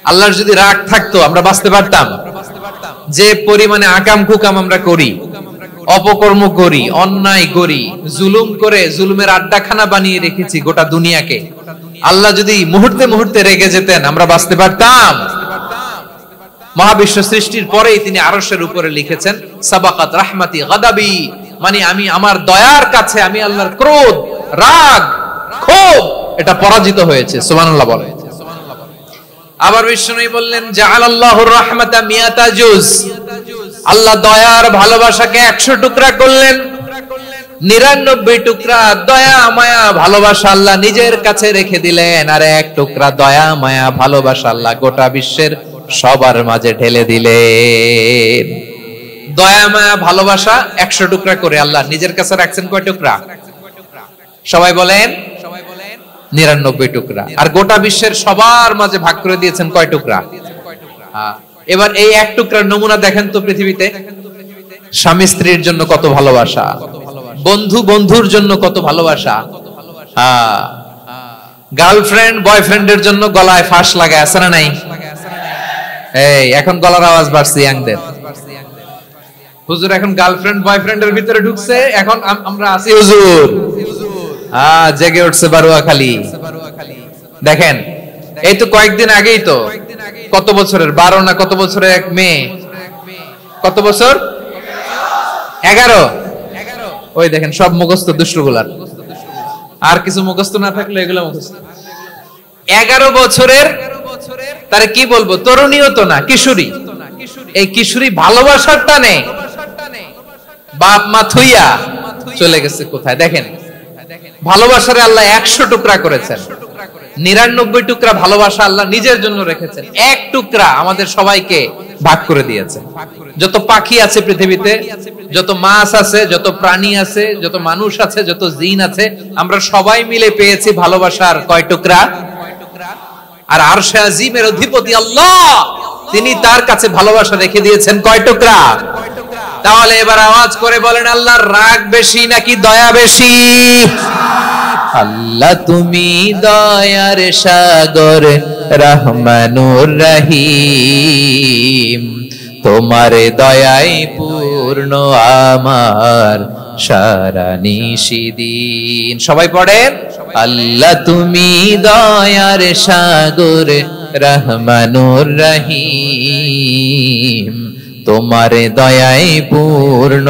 আল্লাহর যদি রাগ থাকতো আমরা বাঁচতে পারতাম? যে পরিমাণে আকাম কুকাম আমরা করি, অপকর্ম করি, অন্যায় করি, জুলুম করে জুলুমের আড্ডাখানা বানিয়ে রেখেছি গোটা দুনিয়াকে, আল্লাহ যদি মুহূর্তে মুহূর্তে রেগে যেতেন আমরা বাঁচতে পারতাম? মহাবিশ্ব সৃষ্টির পরেই তিনি আরশের উপরে লিখেছেন সাবাকাত রাহমাতি গাদাবি, মানে আমি আমার দয়ার কাছে আমি আল্লাহর ক্রোধ, রাগ, ক্ষোভ এটা পরাজিত হয়েছে। সুবহানাল্লাহ বলেন। আবার বিষ্ণু বললেন জাআলাল্লাহুর রাহমাতা মিয়াতা জুজ, আল্লাহ দয়ার ভালোবাসাকে 100 টুকরা করলেন, 99 টুকরা দয়া মায়া ভালোবাসা আল্লাহ নিজের কাছে রেখে দিলেন, আর 1 টুকরা দয়া মায়া ভালোবাসা আল্লাহ গোটা বিশ্বের সবার মাঝে ঢেলে দিলেন। দয়া মায়া ভালোবাসা 100 টুকরা করে আল্লাহ নিজের কাছে রাখছেন কয় টুকরা? সবাই বলেন 99 টুকরা। আর গোটা বিশ্বের সবার মাঝে ভাগ করে দিয়েছেন কয় টুকরা? এবার এই 1 টুকরার নমুনা দেখেন তো পৃথিবীতে। স্বামী স্ত্রীর জন্য কত ভালোবাসা, বন্ধু বন্ধুর জন্য কত ভালোবাসা, গার্লফ্রেন্ড বয়ফ্রেন্ডের জন্য গলায় ফাঁস লাগায়, আছে না নাই? এই এখন গলার আওয়াজ বাড়ছে ইয়াংদের। হুজুর এখন গার্লফ্রেন্ড বয়ফ্রেন্ডের ভিতরে ঢুকছে, এখন আমরা আছি হুজুর। জেগে উঠছে বারুয়াখালী। দেখেন এই তো কয়েকদিন আগেই তো, কত বছরের 12 না কত বছরের এক মেয়ে, কত বছর 11, ওই দেখেন সব মুখস্থ দুষ্টগুলার, আর কিছু মুখস্থ না থাকলে এগুলো মুখস্থ। 11 বছরের, তারে কি বলবো, তরুণীও তো না, কিশোরী। এই কিশোরী ভালোবাসার টানে বাপ মা থুইয়া চলে গেছে কোথায়? দেখেন ভালোবাসারে আল্লাহ 100 টুকরা করেছেন, 99 টুকরা ভালোবাসা আল্লাহ নিজের জন্য রেখেছেন, 1 টুকরা আমাদের সবাইকে ভাগ করে দিয়েছেন। যত পাখি আছে পৃথিবীতে, যত মাছ আছে, যত প্রাণী আছে, যত মানুষ আছে, যত জিন আছে, আমরা সবাই মিলে পেয়েছি ভালোবাসার কয় টুকরা? আর আরশে আজিমের অধিপতি আল্লাহ, তিনি তার কাছে ভালোবাসা রেখে দিয়েছেন কয় টুকরা? তাহলে এবার আওয়াজ করে বলেন, আল্লাহর রাগ বেশি নাকি দয়া বেশি? আল্লাহ তুমি দয়ার সাগর, রহমানুর রহিম, তোমার দয়ায় পূর্ণ আমার সারা নিশিদিন। সবাই পড়েন, আল্লাহ তুমি দয়ার সাগর, রহমানুর রহিম, তোমার দয়ায় পূর্ণ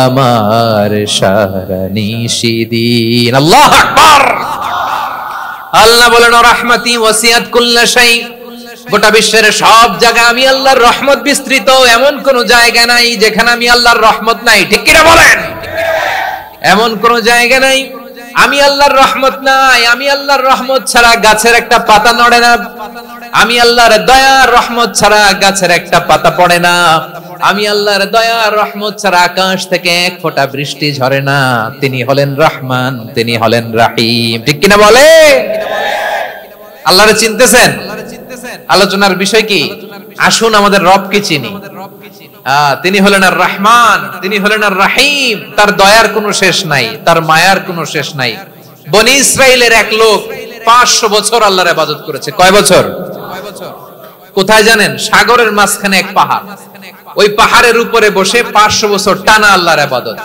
আমার সারা নিশিদিন। আল্লাহু আকবার। আল্লাহ বলেন, রাহমাতি ওয়াসিআত কুল্লা শাই, গোটা বিশ্বের সব জায়গা আমি আল্লাহর রহমত বিস্তৃত, এমন কোন জায়গা নাই যেখানে আমি আল্লাহর রহমত নাই। ঠিক কিনা বলেন? এমন কোন জায়গা নাই আমি আল্লাহর রহমত নাই। আমি আল্লাহর রহমত ছাড়া গাছের একটা পাতা নড়ে না, আমি আল্লাহর দয়ার রহমত ছাড়া গাছের একটা পাতা পড়ে না, আমি আল্লাহর দয়ার রহমত ছাড়া আকাশ থেকে এক ফোঁটা বৃষ্টি ঝরে না। তিনি হলেন রহমান, তিনি হলেন রাহিম। ঠিক কিনা বলে? আল্লাহরে চিনতেছেন? আলোচনার বিষয় কি? আসুন আমাদের রবকে চিনি। তিনি হলেন আর রহমান, তিনি হলেন আর রাহিম। তার দয়ার কোনো শেষ নাই, তার মায়ার কোনো শেষ নাই। বনি ইসরাইলের এক লোক 500 বছর আল্লাহর ইবাদত করেছে। কয় বছর? কোথায় জানেন? সাগরের মাঝখানে এক পাহাড়, ওই পাহাড়ের উপরে বসে 500 বছর টানা আল্লাহর ইবাদত।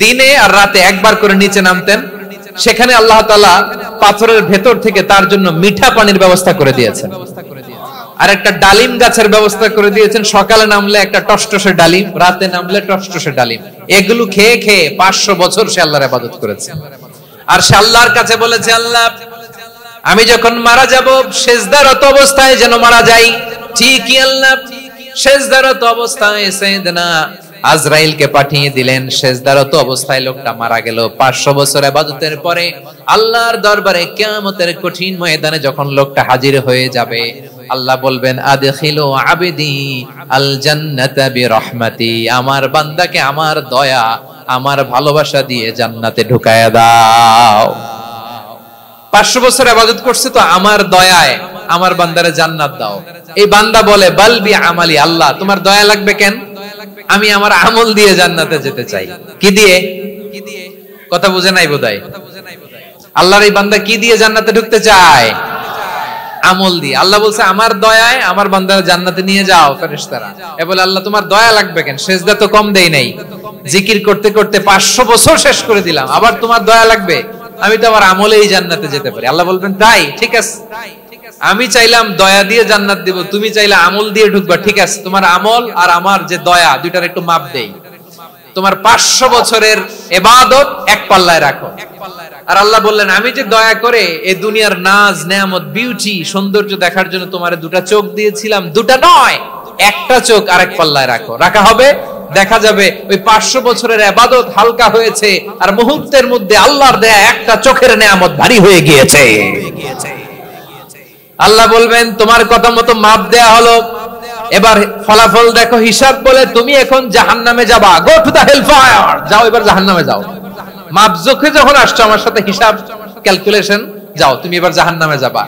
দিনে আর রাতে একবার করে নিচে নামতেন। সেখানে আল্লাহ তাআলা পাথরের ভেতর থেকে তার জন্য মিঠা পানির ব্যবস্থা করে দিয়েছেন, আর একটা ডালিম গাছের ব্যবস্থা করে দিয়েছেন। সকালে নামলে একটা টসটসে ডালিম, রাতে নামলে টসটসে ডালিম। এগুলো খেয়ে খেয়ে 500 বছর সে আল্লাহর ইবাদত করেছে। আর সে আল্লাহর কাছে বলেছে, আল্লাহ আমি যখন মারা যাব সেজদারত অবস্থায় যেন মারা যাই। ঠিকই আল্লাহ সেজদারত অবস্থায় সাইয়েদনা আজরাইলকে পাঠিয়ে দিলেন। সেজদারত অবস্থায় লোকটা মারা গেল। 500 বছর ইবাদতের পরে আল্লাহর দরবারে কিয়ামতের কঠিন ময়দানে যখন লোকটা হাজির হয়ে যাবে, আল্লাহ বলবেন, আদখিলু আবদি আল জান্নাতা বিরহমাতি, আমার বান্দাকে আমার দয়া, আমার ভালোবাসা দিয়ে জান্নাতে ঢুকায়া দাও। 500 বছর ইবাদত করছে তো আমার দয়ায় আমার বান্দারে জান্নাত দাও। এই বান্দা বলে, বালবি আমালি, আল্লাহ তোমার দয়া লাগবে কেন? আমি আমার আমল দিয়ে জান্নাতে যেতে চাই। কি দিয়ে? কথা বুঝে নাই বোধহয়। আল্লাহর এই বান্দা কি দিয়ে জান্নাতে ঢুকতে চায়? আমল দিয়ে। আল্লাহ বলছে, আমার দয়ায় আমার বান্দারে জান্নাতে নিয়ে যাও। ফেরেশতারা এ বলে, আল্লাহ তোমার দয়া লাগবে কেন? সেজদা তো কম দেই নাই, জিকির করতে করতে 500 বছর শেষ করে দিলাম, আবার তোমার দয়া লাগবে? আমি তো আমার আমলেই জান্নাতে যেতে পারি। আল্লাহ বলবেন, তাই ঠিক আছে, আমি চাইলাম দয়া দিয়ে জান্নাত দিব, তুমি চাইলে আমল দিয়ে ঢুকবা। ঠিক আছে, তোমার আমল আর আমার যে দয়া, দুইটার একটু মাপ দেই। তোমার 500 বছরের ইবাদত এক পাল্লায় রাখো। আর আল্লাহ বললেন, আমি যে দয়া করে এই দুনিয়ার নাজ নেয়ামত বিউটি সৌন্দর্য দেখার জন্য তোমারে 2টা চোখ দিয়েছিলাম, 2টা নয়, একটা চোখ আরেক পাল্লায় রাখো। রাখা হবে, দেখা যাবে ওই 500 বছরের ইবাদত হালকা হয়েছে, আর মুহূর্তের মধ্যে আল্লাহর দেয়া একটা চোখের নেয়ামত ভারী হয়ে গিয়েছে। আল্লাহ বলবেন, তোমার কথা মতো মাপ দেয়া হলো, এবার ফলাফল দেখো, হিসাব বলে তুমি এখন জাহান্নামে যাবা। Go to the hell fire, যাও এবার জাহান্নামে যাও। মাপ জোখে যখন আসছো আমার সাথে হিসাব ক্যালকুলেশন, যাও তুমি এবার জাহান্নামে যাবা।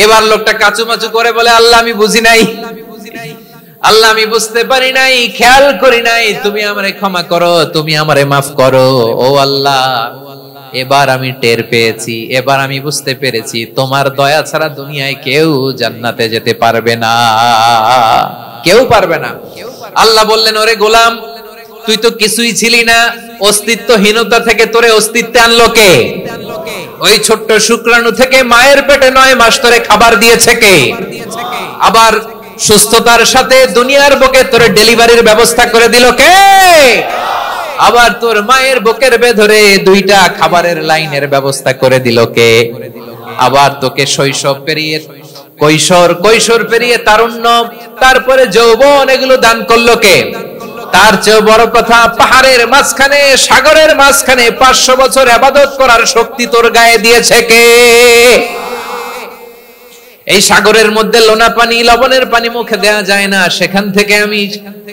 এবার লোকটা কাচুমাচু করে বলে, আল্লাহ আমি বুঝি নাই, আল্লাহ আমি বুঝতে পারি নাই, খেয়াল করি নাই, তুমি আমারে ক্ষমা করো, তুমি আমারে মাফ করো। ও আল্লাহ, এবার আমি টের পেয়েছি, এবার আমি বুঝতে পেরেছি তোমার দয়া ছাড়া দুনিয়ায় কেউ জান্নাতে যেতে পারবে না, কেউ পারবে না। আল্লাহ বললেন, ওরে গোলাম, তুই তো কিছুই ছিলি না, অস্তিত্বহীনতা থেকে তোরে অস্তিত্বে আনলো কে? ওই ছোট্ট শুক্রাণু থেকে মায়ের পেটে 9 মাস ধরে খাবার দিয়েছে কে? আবার সুস্থতার সাথে দুনিয়ার বুকে তোরে ডেলিভারির ব্যবস্থা করে দিল কে? আবার তোর মায়ের বুকের ভেতরে 2টা খাবারের লাইনের ব্যবস্থা করে দিল কে? আবার তোকে শৈশব পেরিয়ে কৈশোর পেরিয়ে তারুণ্য, তারপরে যৌবন, এগুলো দান করলো কে? তার চেয়ে বড় কথা, পাহাড়ের মাঝখানে, সাগরের মাঝখানে 500 বছর ইবাদত করার শক্তি তোর গায়ে দিয়েছে কে? এই সাগরের মধ্যে লোনা পানি, লবণের পানি মুখে দেয়া যায় না, সেখান থেকে আমি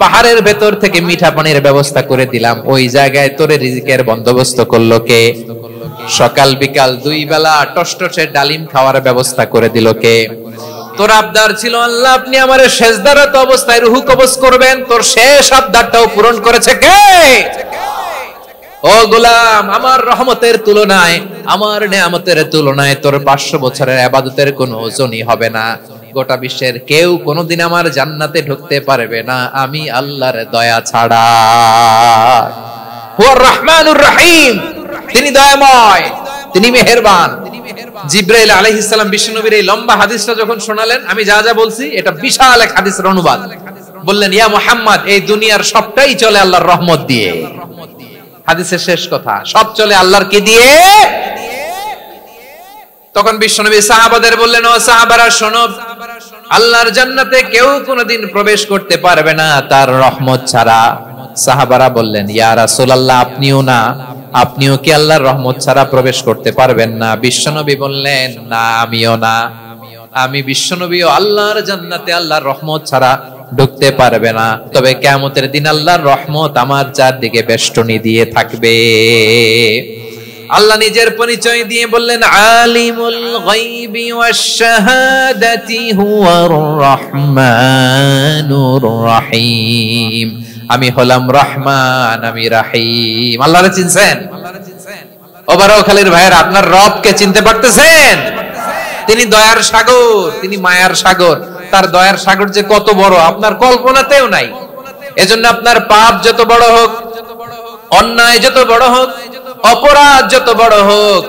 পাহাড়ের ভেতর থেকে মিঠা পানির ব্যবস্থা করে দিলাম। ওই জায়গায় তোরে রিজিকের বন্দোবস্ত করলো কে? সকাল বিকাল 2 বেলা টসটসে ডালিম খাওয়ার ব্যবস্থা করে দিল কে? তোর আবদার ছিল, আল্লাহ আপনি আমারে সেজদারত অবস্থায় রুহু কবজ করবেন, তোর শেষ আবদারটাও পূরণ করেছে কে? ও গোলাম, আমার রহমতের তুলনায়, আমার নেয়ামতের তুলনায় তোর 500 বছরের ইবাদতের কোনো ওজনই হবে না। গোটা বিশ্বের কেউ কোনোদিন আমার জান্নাতে ঢুকতে পারবে না আমি আল্লাহর দয়া ছাড়া। হুয়ার রহমানুর রহিম, তিনি দয়াময়, তিনি মেহেরবান। জিবরাইল আলাইহিস সালাম বিশ্বনবীর এই লম্বা হাদিসটা যখন শোনালেন, আমি যা যা বলছি এটা বিশাল এক হাদিসের অনুবাদ। বললেন, ইয়া মুহাম্মদ, এই দুনিয়ার সবটাই চলে আল্লাহর রহমত দিয়ে। হাদিসের শেষ কথা, সব চলে আল্লাহর কি দিয়ে? তখন বিশ্বনবী সাহাবাদের বললেন, ও সাহাবারা শোনো, আল্লাহর জান্নাতে কেউ কোনোদিন প্রবেশ করতে পারবে না তার রহমত ছাড়া। সাহাবারা বললেন, ইয়া রাসূলুল্লাহ, আপনিও না? আপনিও কি আল্লাহর রহমত ছাড়া প্রবেশ করতে পারবেন না? বিশ্বনবী বললেন, না, আমিও না। আমি বিশ্বনবীও আল্লাহর জান্নাতে আল্লাহর রহমত ছাড়া ঢুকতে পারবে না। তবে কিয়ামতের দিন আল্লাহর রহমত আমার চারদিকে বেষ্টনী দিয়ে থাকবে। আল্লাহ নিজের পরিচয় দিয়ে বললেন, আলিমুল গায়বি ওয়াশ শাহাদাতি হুয়ার রহমানুর রহিম। আমি হলাম রহমান, আমি রাহিম। আল্লাহরে চিনছেন? ওবারখালীর ভাইয়েরা, আপনার রবকে চিনতে পারতেছেন? তিনি দয়ার সাগর, তিনি মায়ার সাগর। তার দয়ার সাগর যে কত বড় আপনার কল্পনাতেও নাই। এজন্য আপনার পাপ যত বড় হোক, অন্যায় যত বড় হোক, অপরাধ যত বড় হোক,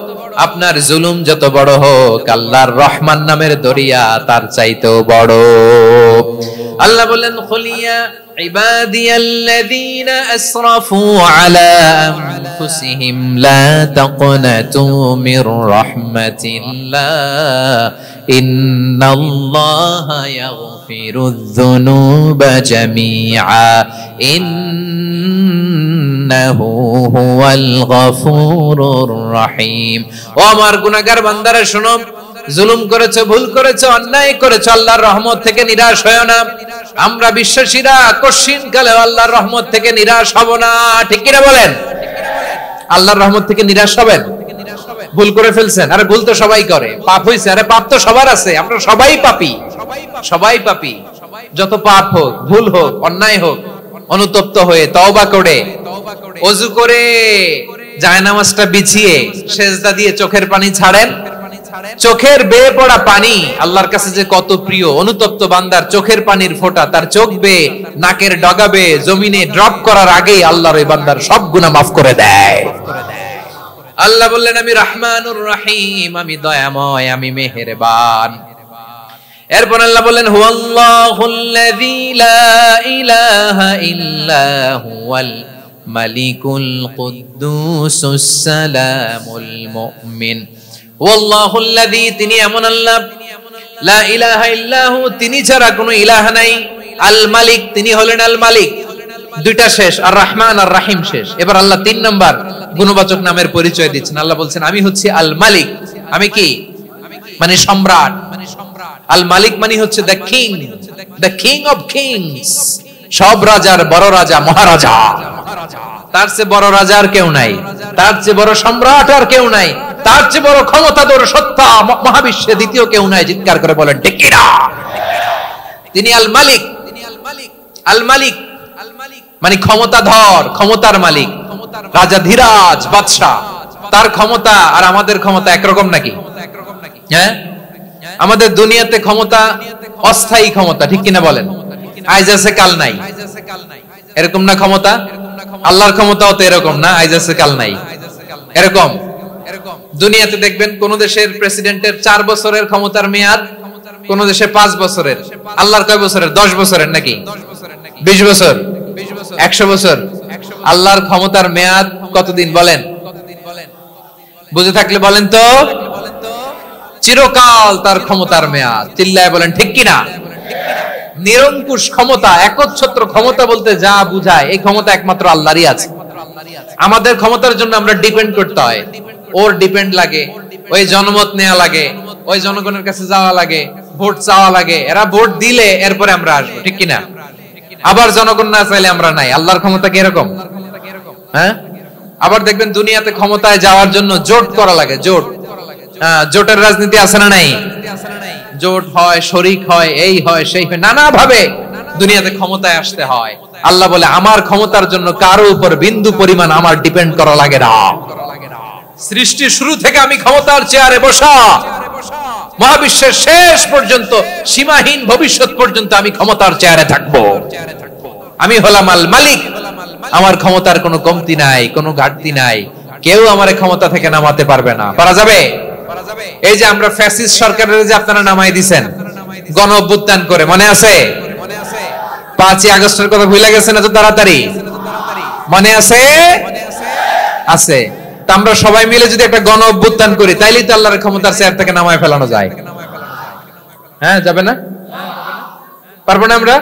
আপনার জুলুম যত বড় হোক, আল্লাহর রহমান নামের দরিয়া তার চাইতেও বড়। আল্লাহ বলেন, খুলিয়া ইবাদিয়াল্লাযীনা আসরাফু আলা আনফুসিহিম লা তাকনাতু মির রাহমাতিল্লাহ ইন্নাল্লাহা ইয়াগফিরুয যুনুবা জামিআ ইন্নাহু হুয়াল গফুরুর রহিম। ও আমার গুনাহগার বান্দারা শোনো, জুলুম করেছো, ভুল করেছো, অন্যায় করেছো, আল্লাহর রহমত থেকে নিরাশ হয়ো না। আমরা বিশ্বাসীরা কশিন কালে আল্লাহর রহমত থেকে নিরাশ হব না। ঠিক কিনা বলেন? আল্লাহর রহমত থেকে নিরাশ হবেন? ভুল করে ফেলছেন, আরে ভুল তো সবাই করে। পাপ হইছে, আরে পাপ তো সবার আছে। আমরা সবাই পাপী, সবাই পাপী। যত পাপ হোক, ভুল হোক, অন্যায় হোক, অনুতপ্ত হয়ে তওবা করে, ওযু করে, জায়নামাজটা বিছিয়ে সেজদা দিয়ে চোখের পানি ছাড়েন। চোখের বেয়ে পড়া পানি আল্লাহর কাছে যে কত প্রিয়। অনুতপ্ত বান্দার চোখের পানির ফোঁটা তার চোখ বেয়ে, নাকের ডগা বেয়ে জমিনে ড্রপ করার আগেই আল্লাহর ওই বান্দার সব গুনাহ মাফ করে দেয়। আল্লাহ বললেন, আমি রহমানুর রহিম, আমি দয়াময়, আমি মেহেরবান। এরপর আল্লাহ বললেন, হুয়াল্লাহুল্লাযী লা ইলাহা ইল্লা হুয়াল মালিকুল কুদ্দুসুস সালামুল মুমিন। ওয়াল্লাহুল্লাযী, তিনি এমন আল্লাহ, লা ইলাহা ইল্লাহু, তিনি ছাড়া কোনো ইলাহ নাই। আল মালিক, তিনি হলেন আল মালিক। দুইটা শেষ, আর রহমান আর রাহিম শেষ। এবার আল্লাহ 3 নাম্বার গুণবাচক নামের পরিচয় দিচ্ছেন। আল্লাহ বলছেন, আমি হচ্ছি আল মালিক। আমি কি? মানে সম্রাট। আল মালিক মানে হচ্ছে the king, the king of kings. সব রাজার বড় রাজা, মহারাজা। তার চেয়ে বড় রাজা আর কেউ নাই, তার চেয়ে বড় সম্রাট আর কেউ নাই, তার চেয়ে বড় ক্ষমতাধর সত্তা মহাবিশ্বে দ্বিতীয় কেউ নাই। চিৎকার করে বলেন ঠিক কিনা? তিনি আল মালিক। আল মালিক মানে ক্ষমতাধর, ক্ষমতার মালিক, রাজা ধীরাজ, বাদশা। তার ক্ষমতা আর আমাদের ক্ষমতা একরকম নাকি? হ্যাঁ, আমাদের দুনিয়াতে ক্ষমতা অস্থায়ী ক্ষমতা, ঠিক কিনা বলেন? আজ আছে কাল নাই, এরকম না ক্ষমতা? আল্লাহর ক্ষমতাও তো এরকম না, আজ আছে কাল নাই এরকম। দুনিয়াতে দেখবেন কোন দেশের প্রেসিডেন্টের 4 বছরের ক্ষমতার মেয়াদ, কোন দেশে 5 বছরের। আল্লাহর কয় বছরের? 10 বছরের নাকি 20 বছর 100 বছর? আল্লাহর ক্ষমতার মেয়াদ কতদিন বলেন? বুঝে থাকলে বলেন তো। চিরকাল তার ক্ষমতার মেয়াদ। চিল্লায় বলেন ঠিক কিনা? নিরঙ্কুশ ক্ষমতা, একচ্ছত্র ক্ষমতা বলতে যা বুঝায়, এই ক্ষমতা একমাত্র আল্লাহরই আছে। আমাদের ক্ষমতার জন্য আমরা ডিপেন্ড করতে হয়, ওর ডিপেন্ড লাগে, ওই জনমত নেওয়া লাগে, ওই জনগণের কাছে যাওয়া লাগে, ভোট চাওয়া লাগে, এরা ভোট দিলে এরপরে আমরা আসবো, ঠিক কিনা? আবার জনগণ না চাইলে আমরা নাই। আল্লাহর ক্ষমতা কি এরকম? হ্যাঁ, আবার দেখবেন দুনিয়াতে ক্ষমতায় যাওয়ার জন্য জোট করা লাগে, জোট। জোটের রাজনীতি আছে না নাই? জোট হয়, শরিক হয়, এই হয় সেই হয়, নানা ভাবে দুনিয়াতে ক্ষমতায় আসতে হয়। আল্লাহ বলে আমার ক্ষমতার জন্য কারো উপর বিন্দু পরিমাণ আমার ডিপেন্ড করা লাগে না। সৃষ্টির শুরু থেকে আমি ক্ষমতার চেয়ারে বসা, মহাবিশ্বের শেষ পর্যন্ত, সীমাহীন ভবিষ্যৎ পর্যন্ত আমি ক্ষমতার চেয়ারে থাকবো। আমি হলাম আল মালিক, আমার ক্ষমতার কোনো কমতি নাই, কোনো ঘাটতি নাই, কেউ আমার ক্ষমতা থেকে নামাতে পারবে না। পারা যাবে? এই যে আমরা ফ্যাসিস্ট সরকারের যে আপনারা নামাই দিছেন গণ অভ্যুত্থান করে, মনে আছে? 5ই আগস্টের কথা ভুলে গেছেন এত তাড়াতাড়ি? মনে আছে? আছে। তা আমরা সবাই মিলে যদি একটা গণ অভ্যুত্থান করি, তাইলেই তো আল্লাহর ক্ষমতার চেয়ার থেকে নামায় ফেলানো যায়। হ্যাঁ, যাবে না? পারবো না আমরা?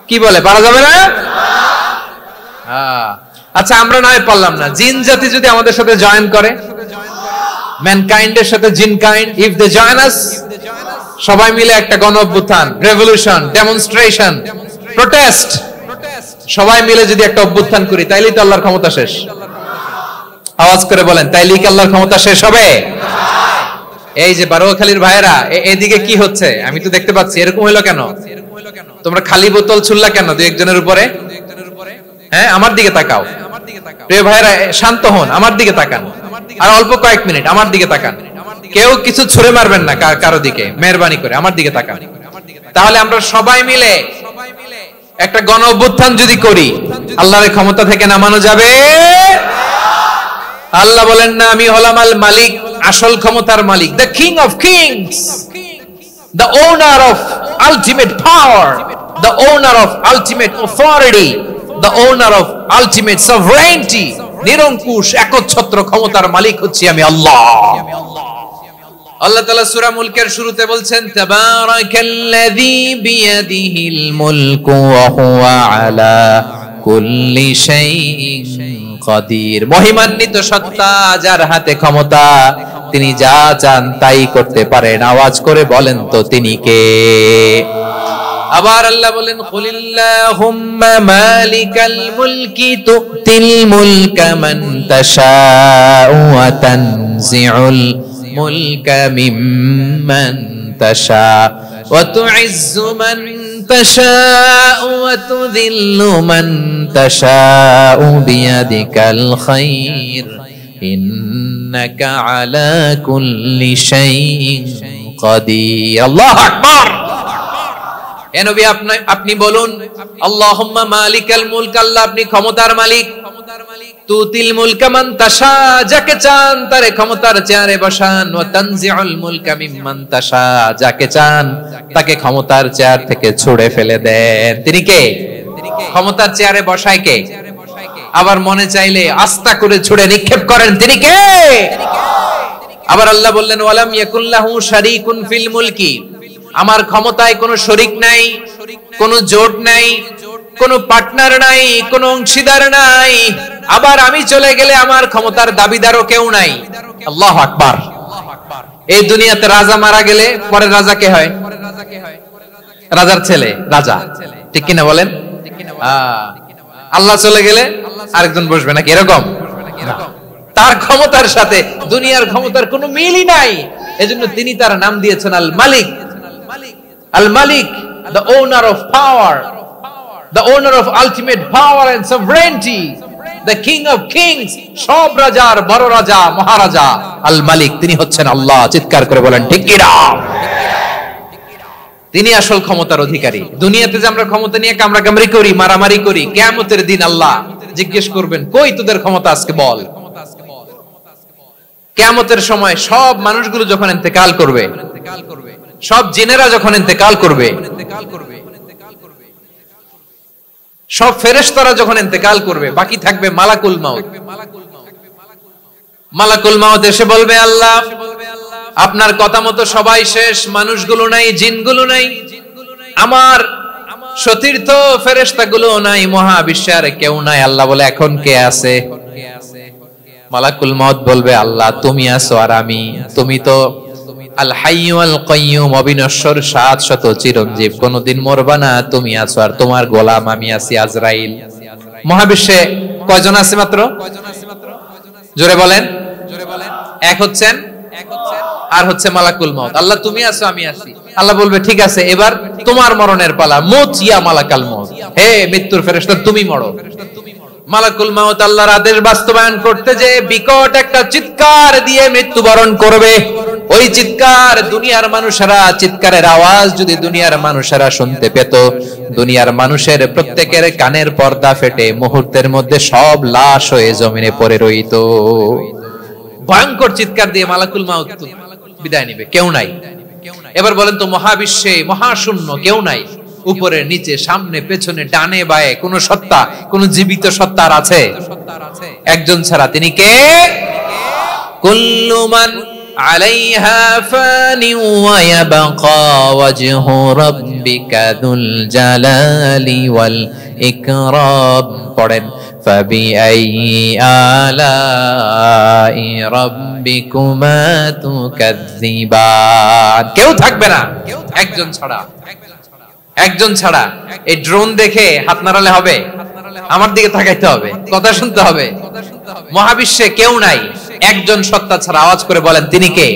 কি বলে, পারা যাবে না? আচ্ছা, আমরা নয় পারলাম না, জিন জাতি যদি আমাদের সাথে জয়েন করে, ম্যানকাইন্ডের সাথে জিনকাইন্ড, ইফ দে জয়েন আস, সবাই মিলে একটা গণ অভ্যুত্থান, রেভলিউশন, ডেমনস্ট্রেশন, প্রোটেস্ট, সবাই মিলে যদি একটা অভ্যুত্থান করি, তাইলেই তো আল্লাহর ক্ষমতা শেষ। আওয়াজ করে বলেন, তাইলেই কি আল্লাহর ক্ষমতা শেষ হবে? এই যে বারোয়াখালীর ভাইয়েরা, এদিকে কি হচ্ছে আমি তো দেখতে পাচ্ছি, এরকম হইলো কেন? তোমরা খালি বোতল ছুড়লা কেন 2-1 জনের উপরে? হ্যাঁ, আমার দিকে তাকাও প্রিয় ভাইয়েরা, শান্ত হন, আমার দিকে তাকান, আর অল্প কয়েক মিনিট আমার দিকে তাকান। কেউ কিছু ছুড়ে মারবেন না কারো দিকে, মেহরবানি করে আমার দিকে তাকান। তাহলে আমরা সবাই মিলে একটা গণ অভ্যুত্থান যদি করি, আল্লাহর ক্ষমতা থেকে নামানো যাবে? আল্লাহ বলেন না, আমি হলাম আল মালিক, আসল ক্ষমতার মালিক, the king of kings, the owner of ultimate power, the owner of ultimate authority, the owner of ultimate sovereignty, নিরঙ্কুশ একচ্ছত্র ক্ষমতার মালিক হচ্ছি আমি আল্লাহ। আল্লাহ তাআলা সূরা মুলকের শুরুতে বলছেন, তাবারাকাল্লাযী বিয়াদিহিল মুলকু ওয়া হুয়া আলা কুল্লি শাইইন কাদির। মহিমান্বিত সত্তা, যার হাতে ক্ষমতা, তিনি যা চান তাই করতে পারেন। আওয়াজ করে বলেন তো তিনি কে? আবার আল্লাহ বলেন, কুলিল্লাহুম্মা মালিকাল মুলকি তুতিল মুলকা মান তাশাউ ওয়া তানজিউল মুলকা মিম্মান তাশা ওয়া তুইজ্জু মান তাশাউ ওয়া তুযিল্লু মান তাশাউ বিয়াদিকাল খায়র ইন্নাকা আলা কুল্লি শাইইন কাদির। আল্লাহু আকবার। এ নবী, আপনি বলুন, আল্লাহুম্মা মালিকাল মুলক, আল্লাহ আপনি ক্ষমতার মালিক, তুতিল মুলকা মান তাশা, যাকে চান তারে ক্ষমতার চেয়ারে বসান, ওয়া তানজিউল মুলকা মিম্মান তাশা, যাকে চান তাকে ক্ষমতার চেয়ার থেকে ছুড়ে ফেলে দেন। তিনি কে? ক্ষমতার চেয়ারে বসায় কে? আবার মনে চাইলে আস্থা করে ছুড়ে নিক্ষেপ করেন, তিনি কে? আবার আল্লাহ বললেন, ওয়ালাম ইয়াকুল্লাহু শারীকুন ফিল মুলকি, আমার ক্ষমতায় কোনো শরীক নাই, কোনো জোট নাই, কোনো পার্টনার নাই, কোনো অংশীদার নাই। আবার আমি চলে গেলে আমার ক্ষমতার দাবিদারও কেউ নাই। আল্লাহু আকবার। এই দুনিয়াতে রাজা মারা গেলে পরে রাজা কে হয়? রাজার ছেলে রাজা, ঠিক কিনা বলেন? আল্লাহ চলে গেলে আরেকজন বসবে নাকি এরকম? তার ক্ষমতার সাথে দুনিয়ার ক্ষমতার কোনো মিলই নাই। এজন্য তিনি তার নাম দিয়েছেন আল মালিক। আল মালিক, the owner of power, the owner of ultimate power and sovereignty, the king of kings, সব রাজার বড় রাজা, মহারাজা, আল মালিক, তিনি হচ্ছেন আল্লাহ। চিৎকার করে বলেন ঠিক কি না? তিনি আসল ক্ষমতার অধিকারী। দুনিয়াতে যে আমরা ক্ষমতা নিয়ে কামড়াকামড়ি করি, মারামারি করি, কিয়ামতের দিন আল্লাহ জিজ্ঞেস করবেন, কই তোদের ক্ষমতা আজকে বল। কিয়ামতের সময় সব মানুষগুলো যখন ইন্তেকাল করবে, সব জিনেরা যখন ইন্তেকাল করবে, সব ফেরেশতারা যখন ইন্তেকাল করবে, বাকি থাকবে মালাকুল মাউত। মালাকুল মাউত এসে বলবে, আল্লাহ আপনার কথা মতো সবাই শেষ, মানুষগুলো নাই, জিনগুলো নাই, আমার সতীর্থ ফেরেশতাগুলো নাই, মহাবিশ্বে আর কেউ নাই। আল্লাহ বলে, এখন কে আছে? মালাকুল মাউত বলবে, আল্লাহ তুমি আছো আর আমি। তুমি তো আল হাইয়্যু আল কাইয়্যুম, অবিনশ্বর, শাশ্বত, চিরঞ্জীব, কোনদিন মরবা না, তুমি আছো আর তোমার গোলাম আমি আছি আজরাইল। মহাবিশ্বে কয়জন আছে মাত্র? জোরে বলেন। এক হচ্ছেন আর হচ্ছে মালাকুল মাউত। আল্লাহ তুমি আছো আমি আছি। আল্লাহ বলবে, ঠিক আছে, এবার তোমার মরণের পালা, মুত ইয়া মালাকাল মাউত, হে মৃত্যুর ফেরেশতা তুমি মরো। মালাকুল মাউত আল্লাহর আদেশ বাস্তবায়ন করতে যে বিকট একটা চিৎকার দিয়ে মৃত্যুবরণ করবে। ওই চিৎকার দুনিয়ার মানুষেরা, চিৎকারের আওয়াজ যদি দুনিয়ার মানুষেরা শুনতে পেত, দুনিয়ার মানুষের প্রত্যেকের কানের পর্দা ফেটে মুহূর্তের মধ্যে সব লাশ হয়ে জমিনে পড়ে রইত। ভয়ঙ্কর চিৎকার দিয়ে মালাকুল মাউত বিদায় নিবে, কেউ নাই। এবার বলেন তো, মহাবিশ্বে মহাশূন্য, কেউ নাই, উপরে নিচে সামনে পেছনে ডানে বায়ে কোন সত্তা, কোন জীবিত সত্তা আছে? একজন ছাড়া, তিনি কে? কুল্লু মান আলাইহা ফানি ওয়া ইয়াবকা ওয়াজহু রাব্বিকা যুল জালালি ওয়াল ইকরাম। পড়েন, ফাবিআইয়ি আলাই রাব্বিকুমা তুকাযযিবান। কেউ থাকবে না একজন ছাড়া। একজন ছাড়া। এই ড্রোন দেখে হাত নাড়ালে হবে? আমার দিকে তাকাইতে হবে, কথা শুনতে হবে। মহাবিশ্বে কেউ নাই, একজন সত্তা ছাড়া। আওয়াজ করে বলেন, তিনি কে?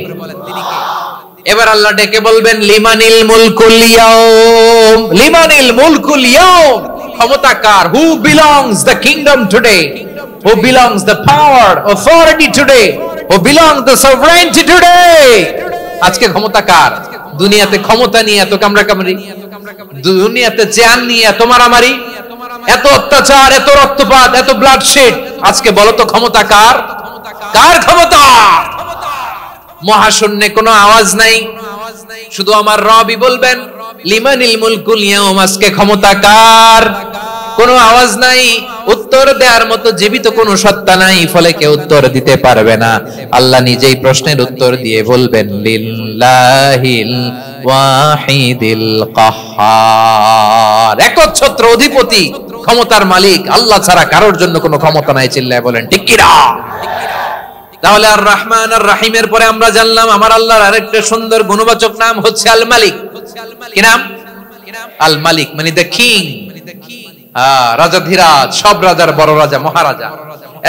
এবার আল্লাহ ডেকে বলবেন, লিমানিল মুলকুল ইয়াউম, লিমানিল মুলকুল ইয়াউম, ক্ষমতা কার? Who belongs the kingdom today, who belongs the power, authority today, who belongs the sovereignty today. আজকে ক্ষমতা কার? দুনিয়াতে ক্ষমতা নিয়ে এত কামড়াকামড়ি, দুনিয়াতে জান নিয়ে এত মারামারি, এত অত্যাচার, এত রক্তপাত, এত ব্লাডশেড, আজকে বলো তো ক্ষমতা কার? কার ক্ষমতা? মহাশূন্যে কোনো আওয়াজ নাই, শুধু আমার রবই বলবেন, লিমানিল মুলকুল ইয়াউম, আজকে ক্ষমতা কার? কোনো আওয়াজ নাই, উত্তর দেওয়ার মতো জীবিত কোনো সত্তা নাই, ফলে কেউ উত্তর দিতে পারবে না। আল্লাহ নিজেই প্রশ্নের উত্তর দিয়ে বলবেন, লিল্লাহিল ওয়াহিদিল কাহ্হার, একচ্ছত্র অধিপতি, ক্ষমতার মালিক আল্লাহ ছাড়া কারোর জন্য কোনো ক্ষমতা নাই। চিল্লায় বলেন ঠিক কি না? তাহলে আর রহমান আর রাহিমের পরে আমরা জানলাম আমার আল্লাহর আরেকটা সুন্দর গুণবাচক নাম হচ্ছে আল মালিক। কি নাম? আল মালিক, মানে দ্য কিং, রাজাধিরাজ, সব রাজার বড় রাজা, মহারাজা।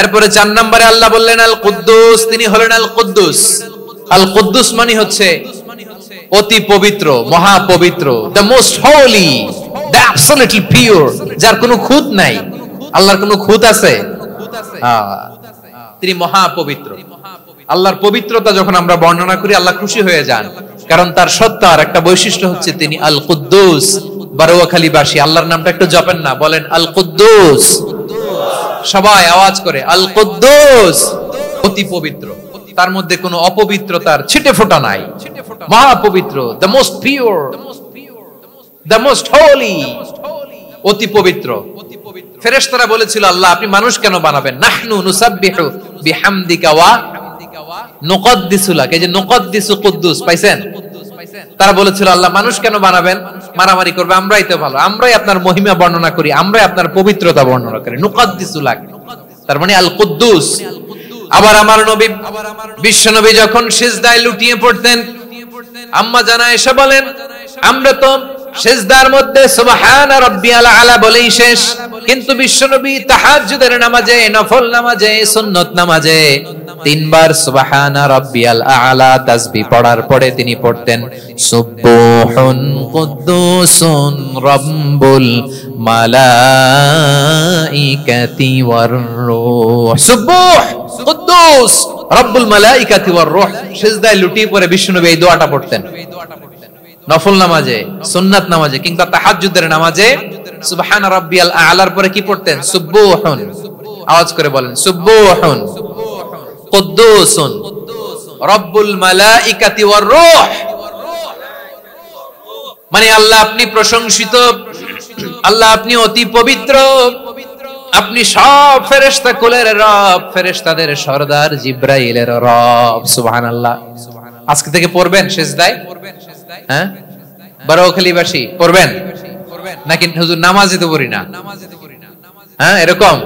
এরপরে 4 নম্বরে আল্লাহ বললেন আল কুদ্দুস, তিনি হলেন আল কুদ্দুস। আল কুদ্দুস মানে হচ্ছে অতি পবিত্র, মহা পবিত্র, the most Holi, the absolutely pure, যার কোনো খুঁত নাই। আল্লাহর কোনো খুঁত আছে? তিনি মহা পবিত্র। আল্লাহর পবিত্রতা যখন আমরা বর্ণনা করি, আল্লাহ খুশি হয়ে যান, কারণ তার সত্তার একটা বৈশিষ্ট্য হচ্ছে তিনি আল কুদ্দুস। বারোয়াখালীবাসী আল্লাহর নামটা একটু জপেন না, বলেন আল কুদ্দুস, সবাই আওয়াজ করে আল কুদ্দুস, অতি পবিত্র, তার মধ্যে কোনো অপবিত্রতার ছিটে ফোঁটা নাই, মহা পবিত্র, the most pure, the most Holi, অতি পবিত্র। ফেরেশতারা বলেছিল, আল্লাহ আপনি মানুষ কেন বানাবেন? নাহনু নুসাব্বিহু বিহামদিকা ওয়া নুকদ্দিসু লাক। এই যে নুকদ্দিসু কুদ্দুস পাইছেন? তারা বলেছিল, আল্লাহ মানুষ কেন বানাবেন? মারামারি করবে, আমরাই তো ভালো, আমরাই আপনার মহিমা বর্ণনা করি, আমরাই আপনার পবিত্রতা বর্ণনা করি। নুকদ্দিসু লাক, তার মানে আল কুদ্দুস। আবার আমার নবী, বিশ্ব নবী যখন সিজদায় লুটিয়ে পড়তেন, আম্মা জানা এসে বলেন, আমরা তো সিজদার মধ্যে সুবহানা রাব্বিয়াল আলা বলেই শেষ। কিন্তু বিশ্বনবী তাহাজ্জুদের নামাজে, নফল নামাজে, সুন্নত নামাজে তিনবার সুবহানা রাব্বিয়াল আলা তাসবিহ পড়ার পরে তিনি পড়তেন সুবহুন কুদ্দুসুন রাব্বুল মালাইকাতি ওয়ার রূহ। সুবহ কুদ্দুস রাব্বুল মালাইকাতি ওয়ার রূহ। সিজদায় লুটিয়ে পড়ে বিশ্বনবী এই দোয়াটা পড়তেন নফল নামাজে, সুন্নাত নামাজে কিংবা তাহাজ্জুদের নামাজে। সুবহানা রাব্বিয়াল আলার পরে কি পড়তেন? সুবহুন। আওয়াজ করে বলেন সুবহুন কুদ্দুসুন রাব্বুল মালাইকাতি ওয়ার রূহ। মানে আল্লাহ আপনি প্রশংসিত, আল্লাহ আপনি অতি পবিত্র, আপনি সব ফেরেশতা কুলের রব, ফেরেশতাদের সরদার জিবরাইলের রব। সুবহানাল্লাহ। আজকে থেকে পড়বেন সিজদায়? হ্যাঁ, বারোখালীবাসী পড়বেন নাকি হুজুর নামাজে তো পড়ি না? হ্যাঁ, এরকম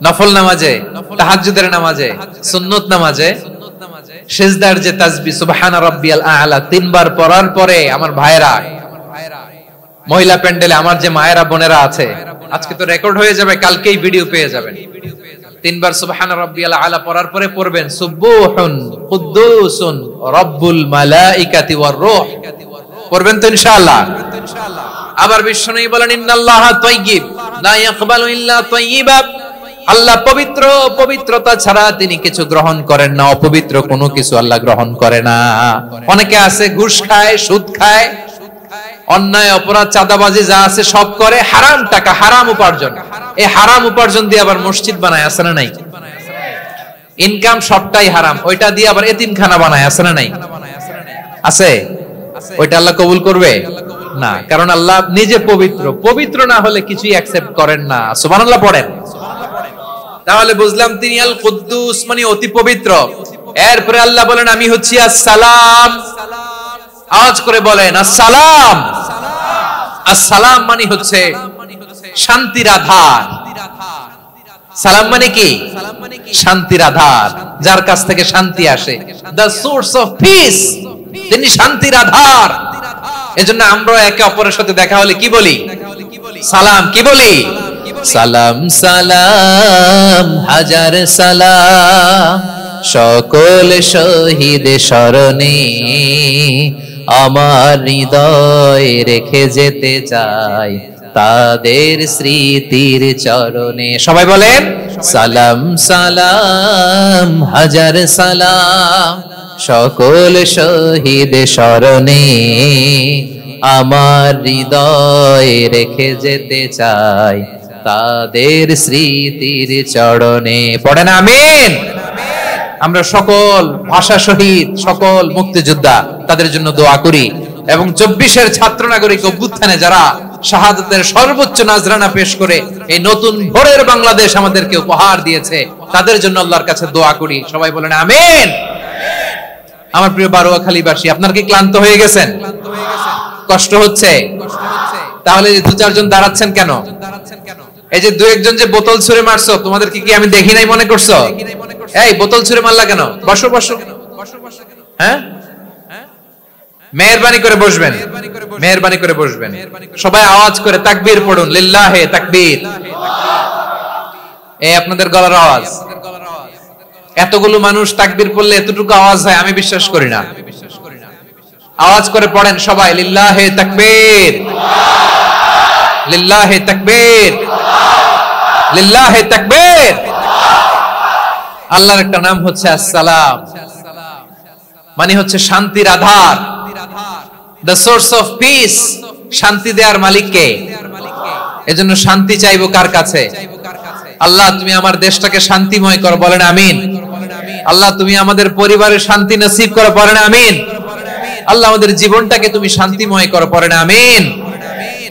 নফল নামাজে, তাহাজ্জুদের নামাজে, সুন্নত নামাজে সিজদার যে তাসবিহ সুবহানা রাব্বিয়াল আলা তিনবার পড়ার পরে আমার ভাইরা, মহিলা প্যান্ডেলে আমার যে মায়েরা বোনেরা আছে, আজকে তো রেকর্ড হয়ে যাবে, কালকেই ভিডিও পেয়ে যাবেন। তিনবার সুবহানা রাব্বিয়াল আলা পড়ার পরে পড়বেন সুবহুন কুদ্দুসুন রাব্বুল মালাইকাতি ওয়ার রূহ। পড়বেন তো ইনশাআল্লাহ? আবার বিশ্বনবী বলেন ইন্নাল্লাহা তাইয়্যিব লা ইয়াকবালু ইল্লা তাইয়্যিবা। আল্লাহ পবিত্র, পবিত্রতা ছাড়া তিনি কিছু গ্রহণ করেন না, অপবিত্র কোনো কিছু আল্লাহ গ্রহণ করে না। অনেকে আছে ঘুষ খায়, সুদ খায়, অন্যায় অপরাধ চাঁদাবাজি যা আছে সব করে, হারাম টাকা, হারাম উপার্জন। এই হারাম উপার্জন দিয়ে আবার মসজিদ বানায়, আছে না নাই? ইনকাম সবটাই হারাম, ওইটা দিয়ে আবার এতিমখানা বানায়, আছে না নাই? আছে। ওইটা আল্লাহ কবুল করবে না, কারণ আল্লাহ নিজে পবিত্র, পবিত্র না হলে কিছুই অ্যাকসেপ্ট করেন না। সুবহানাল্লাহ পড়েন। তাহলে বুঝলাম তিনি আল কুদ্দুস মানে অতি পবিত্র। এরপরে আল্লাহ বলেন আমি হচ্ছি আসসালাম। আওয়াজ করে বলেন আসসালাম। আসসালাম মানে হচ্ছে শান্তির আধার। সালাম মানে কি? শান্তির আধার, যার কাছ থেকে শান্তি আসে। দ্য সোর্স অফ পিস, তিনি শান্তির আধার। এজন্য আমরা একে অপরের সাথে দেখা হলে কি বলি? সালাম। কি বলি? সালাম সালাম হাজার সালাম সকল শহীদ স্মরণে আমার হৃদয় রেখে যেতে চাই তাদের স্মৃতির চরণে। সবাই বলেন সালাম সালাম হাজার সালাম সকল শহীদ স্মরণে আমার হৃদয় রেখে যেতে চাই তাদের স্মৃতির চরণে। পড়েন আমিন। আমরা সকল ভাষা শহীদ, সকল মুক্তিযোদ্ধা তাদের জন্য দোয়া করি, এবং 24-এর ছাত্র নাগরিক অভ্যুত্থানে যারা শাহাদাতের সর্বোচ্চ নাজরানা পেশ করে এই নতুন ভোরের বাংলাদেশ আমাদেরকে উপহার দিয়েছে, তাদের জন্য আল্লাহর কাছে দোয়া করি। সবাই বলেন আমিন। আমার প্রিয় বারোয়াখালীবাসী, আপনারা কি ক্লান্ত হয়ে গেছেন? কষ্ট হচ্ছে? তাহলে 2-4 জন দাঁড়াচ্ছেন কেন? এই যে 2-1 যে বোতল ছুঁড়ে মারছো, তোমাদেরকে কি আমি দেখি নাই মনে করছো? এই বোতল ছুঁড়ে মারলা কেন? বসো বসো। হ্যাঁ, মেহেরবানি করে বসবেন, মেহেরবানি করে বসবেন। সবাই আওয়াজ করে তাকবীর পড়ুন, লিল্লাহে তাকবীর। এই আপনাদের গলার আওয়াজ। এতগুলো মানুষ তাকবীর পড়লে এতটুকু আওয়াজ হয় আমি বিশ্বাস করি না। আওয়াজ করে পড়েন সবাই, লিল্লাহে তাকবীর, লিল্লাহে তাকবীর, লিল্লাহে তাকবীর। আল্লাহর একটা নাম হচ্ছে আসসালাম, মানে হচ্ছে শান্তির আধার, দ্য সোর্স অফ পিস। শান্তি দেওয়ার মালিক কে? এজন্য শান্তি চাইবো কার কাছে? আল্লাহ তুমি আমার দেশটাকে শান্তিময় করো, বলেন আমিন। আল্লাহ তুমি আমাদের পরিবারে শান্তি নসিব করো, বলেন আমিন। আল্লাহ আমাদের জীবনটাকে তুমি শান্তিময় করো, পড়েন আমিন।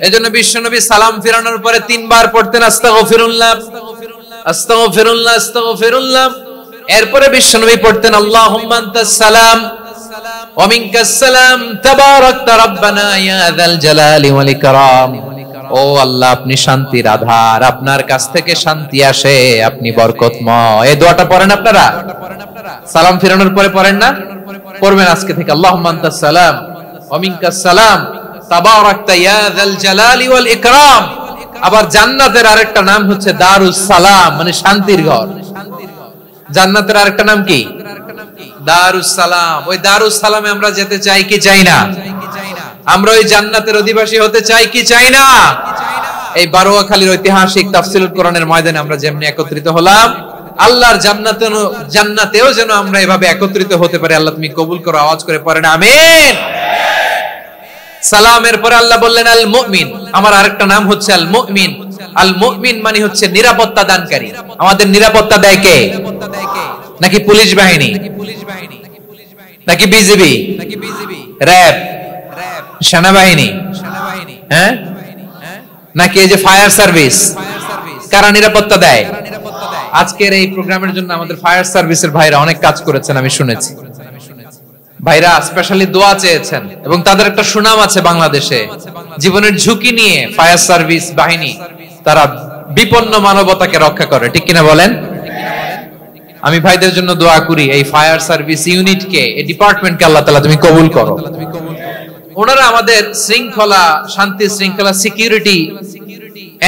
এজন্য বিশ্বনবী সালাম ফিরানোর পরে 3 বার পড়তেন আস্তাগফিরুল্লাহ, আস্তাগফিরুল্লাহ, আস্তাগফিরুল্লাহ। এরপরে বিশ্বনবী পড়তেন আল্লাহুম্মা আনতাস সালাম ওয়া মিনকাস সালাম তাবারাকতা রাব্বানা ইয়া যাল জালালি ওয়াল ইকরাম। ও আল্লাহ আপনি শান্তির আধার, আপনার কাছ থেকে শান্তি আসে, আপনি বরকতময়। এই দোয়াটা পড়েন আপনারা? সালাম ফিরানোর পরে পড়েন না? পড়বেন আজকে থেকে। আল্লাহুম্মা আনতাস সালাম ওয়া মিনকাস সালাম তাবারাকতা ইয়া যাল জালালি ওয়াল ইকরাম। আবার জান্নাতের আরেকটা নাম হচ্ছে দারুস সালাম, মানে শান্তির ঘর। জান্নাতের আরেকটা নাম কি? দারুস সালাম। ওই দারুস সালামে আমরা যেতে চাই কি চাই না? আমরা ওই জান্নাতের অধিবাসী হতে চাই কি চাই না? এই বারোয়াখালীর ঐতিহাসিক তাফসীরুল কোরআনের ময়দানে আমরা যেমনি একত্রিত হলাম, আল্লাহর জান্নাতেও যেন আমরা এভাবে একত্রিত হতে পারি। আল্লাহ তুমি কবুল করো, আওয়াজ করে পড়েন আমিন। সালামের পরে আল্লাহ বললেন আল মুমিন। আমার আরেকটা নাম হচ্ছে আল মুমিন। আল মুমিন মানে হচ্ছে নিরাপত্তা দানকারী। আমাদের নিরাপত্তা দেয় কে? নাকি পুলিশ বাহিনী, নাকি বিজিবি, র‍্যাব, সেনাবাহিনী, হ্যাঁ, নাকি এই যে ফায়ার সার্ভিস? কারা নিরাপত্তা দেয়? আজকের এই প্রোগ্রামের জন্য আমাদের ফায়ার সার্ভিসের ভাইরা অনেক কাজ করেছেন, আমি শুনেছি। ভাইরা স্পেশালি দোয়া চেয়েছেন এবং তাদের একটা সুনাম আছে বাংলাদেশে। জীবনের ঝুঁকি নিয়ে ফায়ার সার্ভিস বাহিনী তারা বিপন্ন মানবতাকে রক্ষা করে, ঠিক কিনা বলেন? আমি ভাইদের জন্য দোয়া করি, এই ফায়ার সার্ভিস ইউনিটকে, এই ডিপার্টমেন্টকে আল্লাহ তাআলা তুমি কবুল করো। ওনারা আমাদের শৃঙ্খলা, শান্তি শৃঙ্খলা, সিকিউরিটি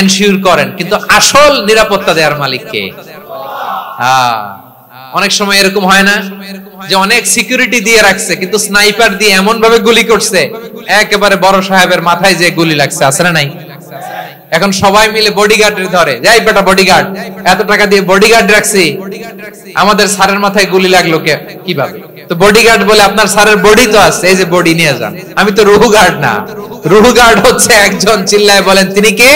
এনশিওর করেন, কিন্তু আসল নিরাপত্তা দেওয়ার মালিক কে? অনেক সময় এরকম হয় না যে অনেক সিকিউরিটি দিয়ে রাখছে, কিন্তু স্নাইপার দিয়ে এমন ভাবে গুলি করছে একেবারে বড় সাহেবের মাথায় যে গুলি লাগছে, আছে না নাই? এখন সবাই মিলে বডিগার্ডের ধরে, যাই বেটা বডিগার্ড, এত টাকা দিয়ে বডিগার্ড রাখছি, আমাদের স্যারের মাথায় গুলি লাগলো কিভাবে? তো বডিগার্ড বলে আপনার স্যারের বডি তো আছে, এই যে বডি নিয়ে যান। আমি তো রুহু গার্ড না, রুহু গার্ড হচ্ছে একজন, চিল্লায় বলেন তিনি কে?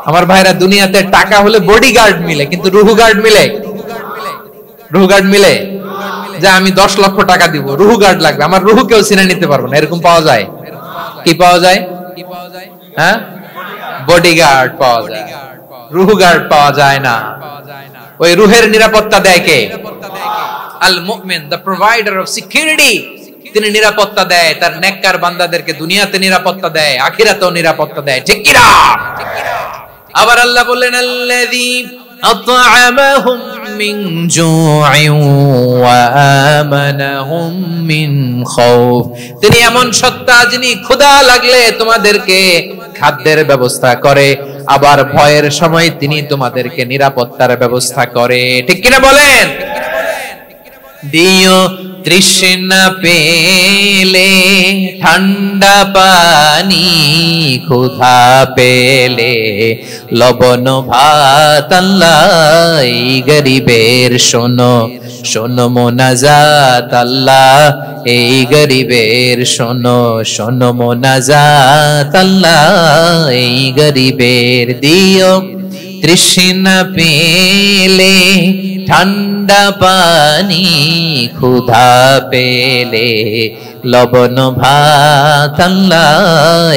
আমার ভাইরা, দুনিয়াতে টাকা হলে বডিগার্ড মিলে, কিন্তু রুহু গার্ড মিলে? রুহু গার্ড মিলে? যে আমি 10 লক্ষ টাকা দিব, রুহু গার্ড লাগবে, আমার রুহু কেউ চিনে নিতে পারবে না, এরকম পাওয়া যায়? কি পাওয়া যায়? হ্যাঁ, বডিগার্ড পাওয়া যায়, রুহু গার্ড পাওয়া যায় না। ওই রুহের নিরাপত্তা দেয় কে? আল মুমিন, দ্য প্রোভাইডার অফ সিকিউরিটি। তিনি নিরাপত্তা দেয় তার নেককার বান্দাদেরকে, দুনিয়াতে নিরাপত্তা দেয়, আখিরাতেও নিরাপত্তা দেয়, ঠিক কি না? আবার আল্লাহ বললেন আল্লাযী আত'আমাহুম মিন জু'ইন ওয়া আমানাহুম মিন খাউফ। তিনি এমন সত্তা যিনি ক্ষুধা লাগলে তোমাদেরকে খাদ্যের ব্যবস্থা করে, আবার ভয়ের সময় তিনি তোমাদেরকে নিরাপত্তার ব্যবস্থা করে, ঠিক কিনা বলেন? দিও তৃষ্ণা পেলে ঠান্ডা পানি, ক্ষুধা পেলে লবণ ভাত, আল্লাহ এই গরিবের শোনো শোনো মোনাজাত, আল্লাহ এই গরিবের শোনো শোনো মোনাজাত, আল্লাহ এই গরিবের। দিও তৃষ্ণা পেলে ঠান্ডা পানি, ক্ষুধা পেলে লবণ ভাত, আল্লাহ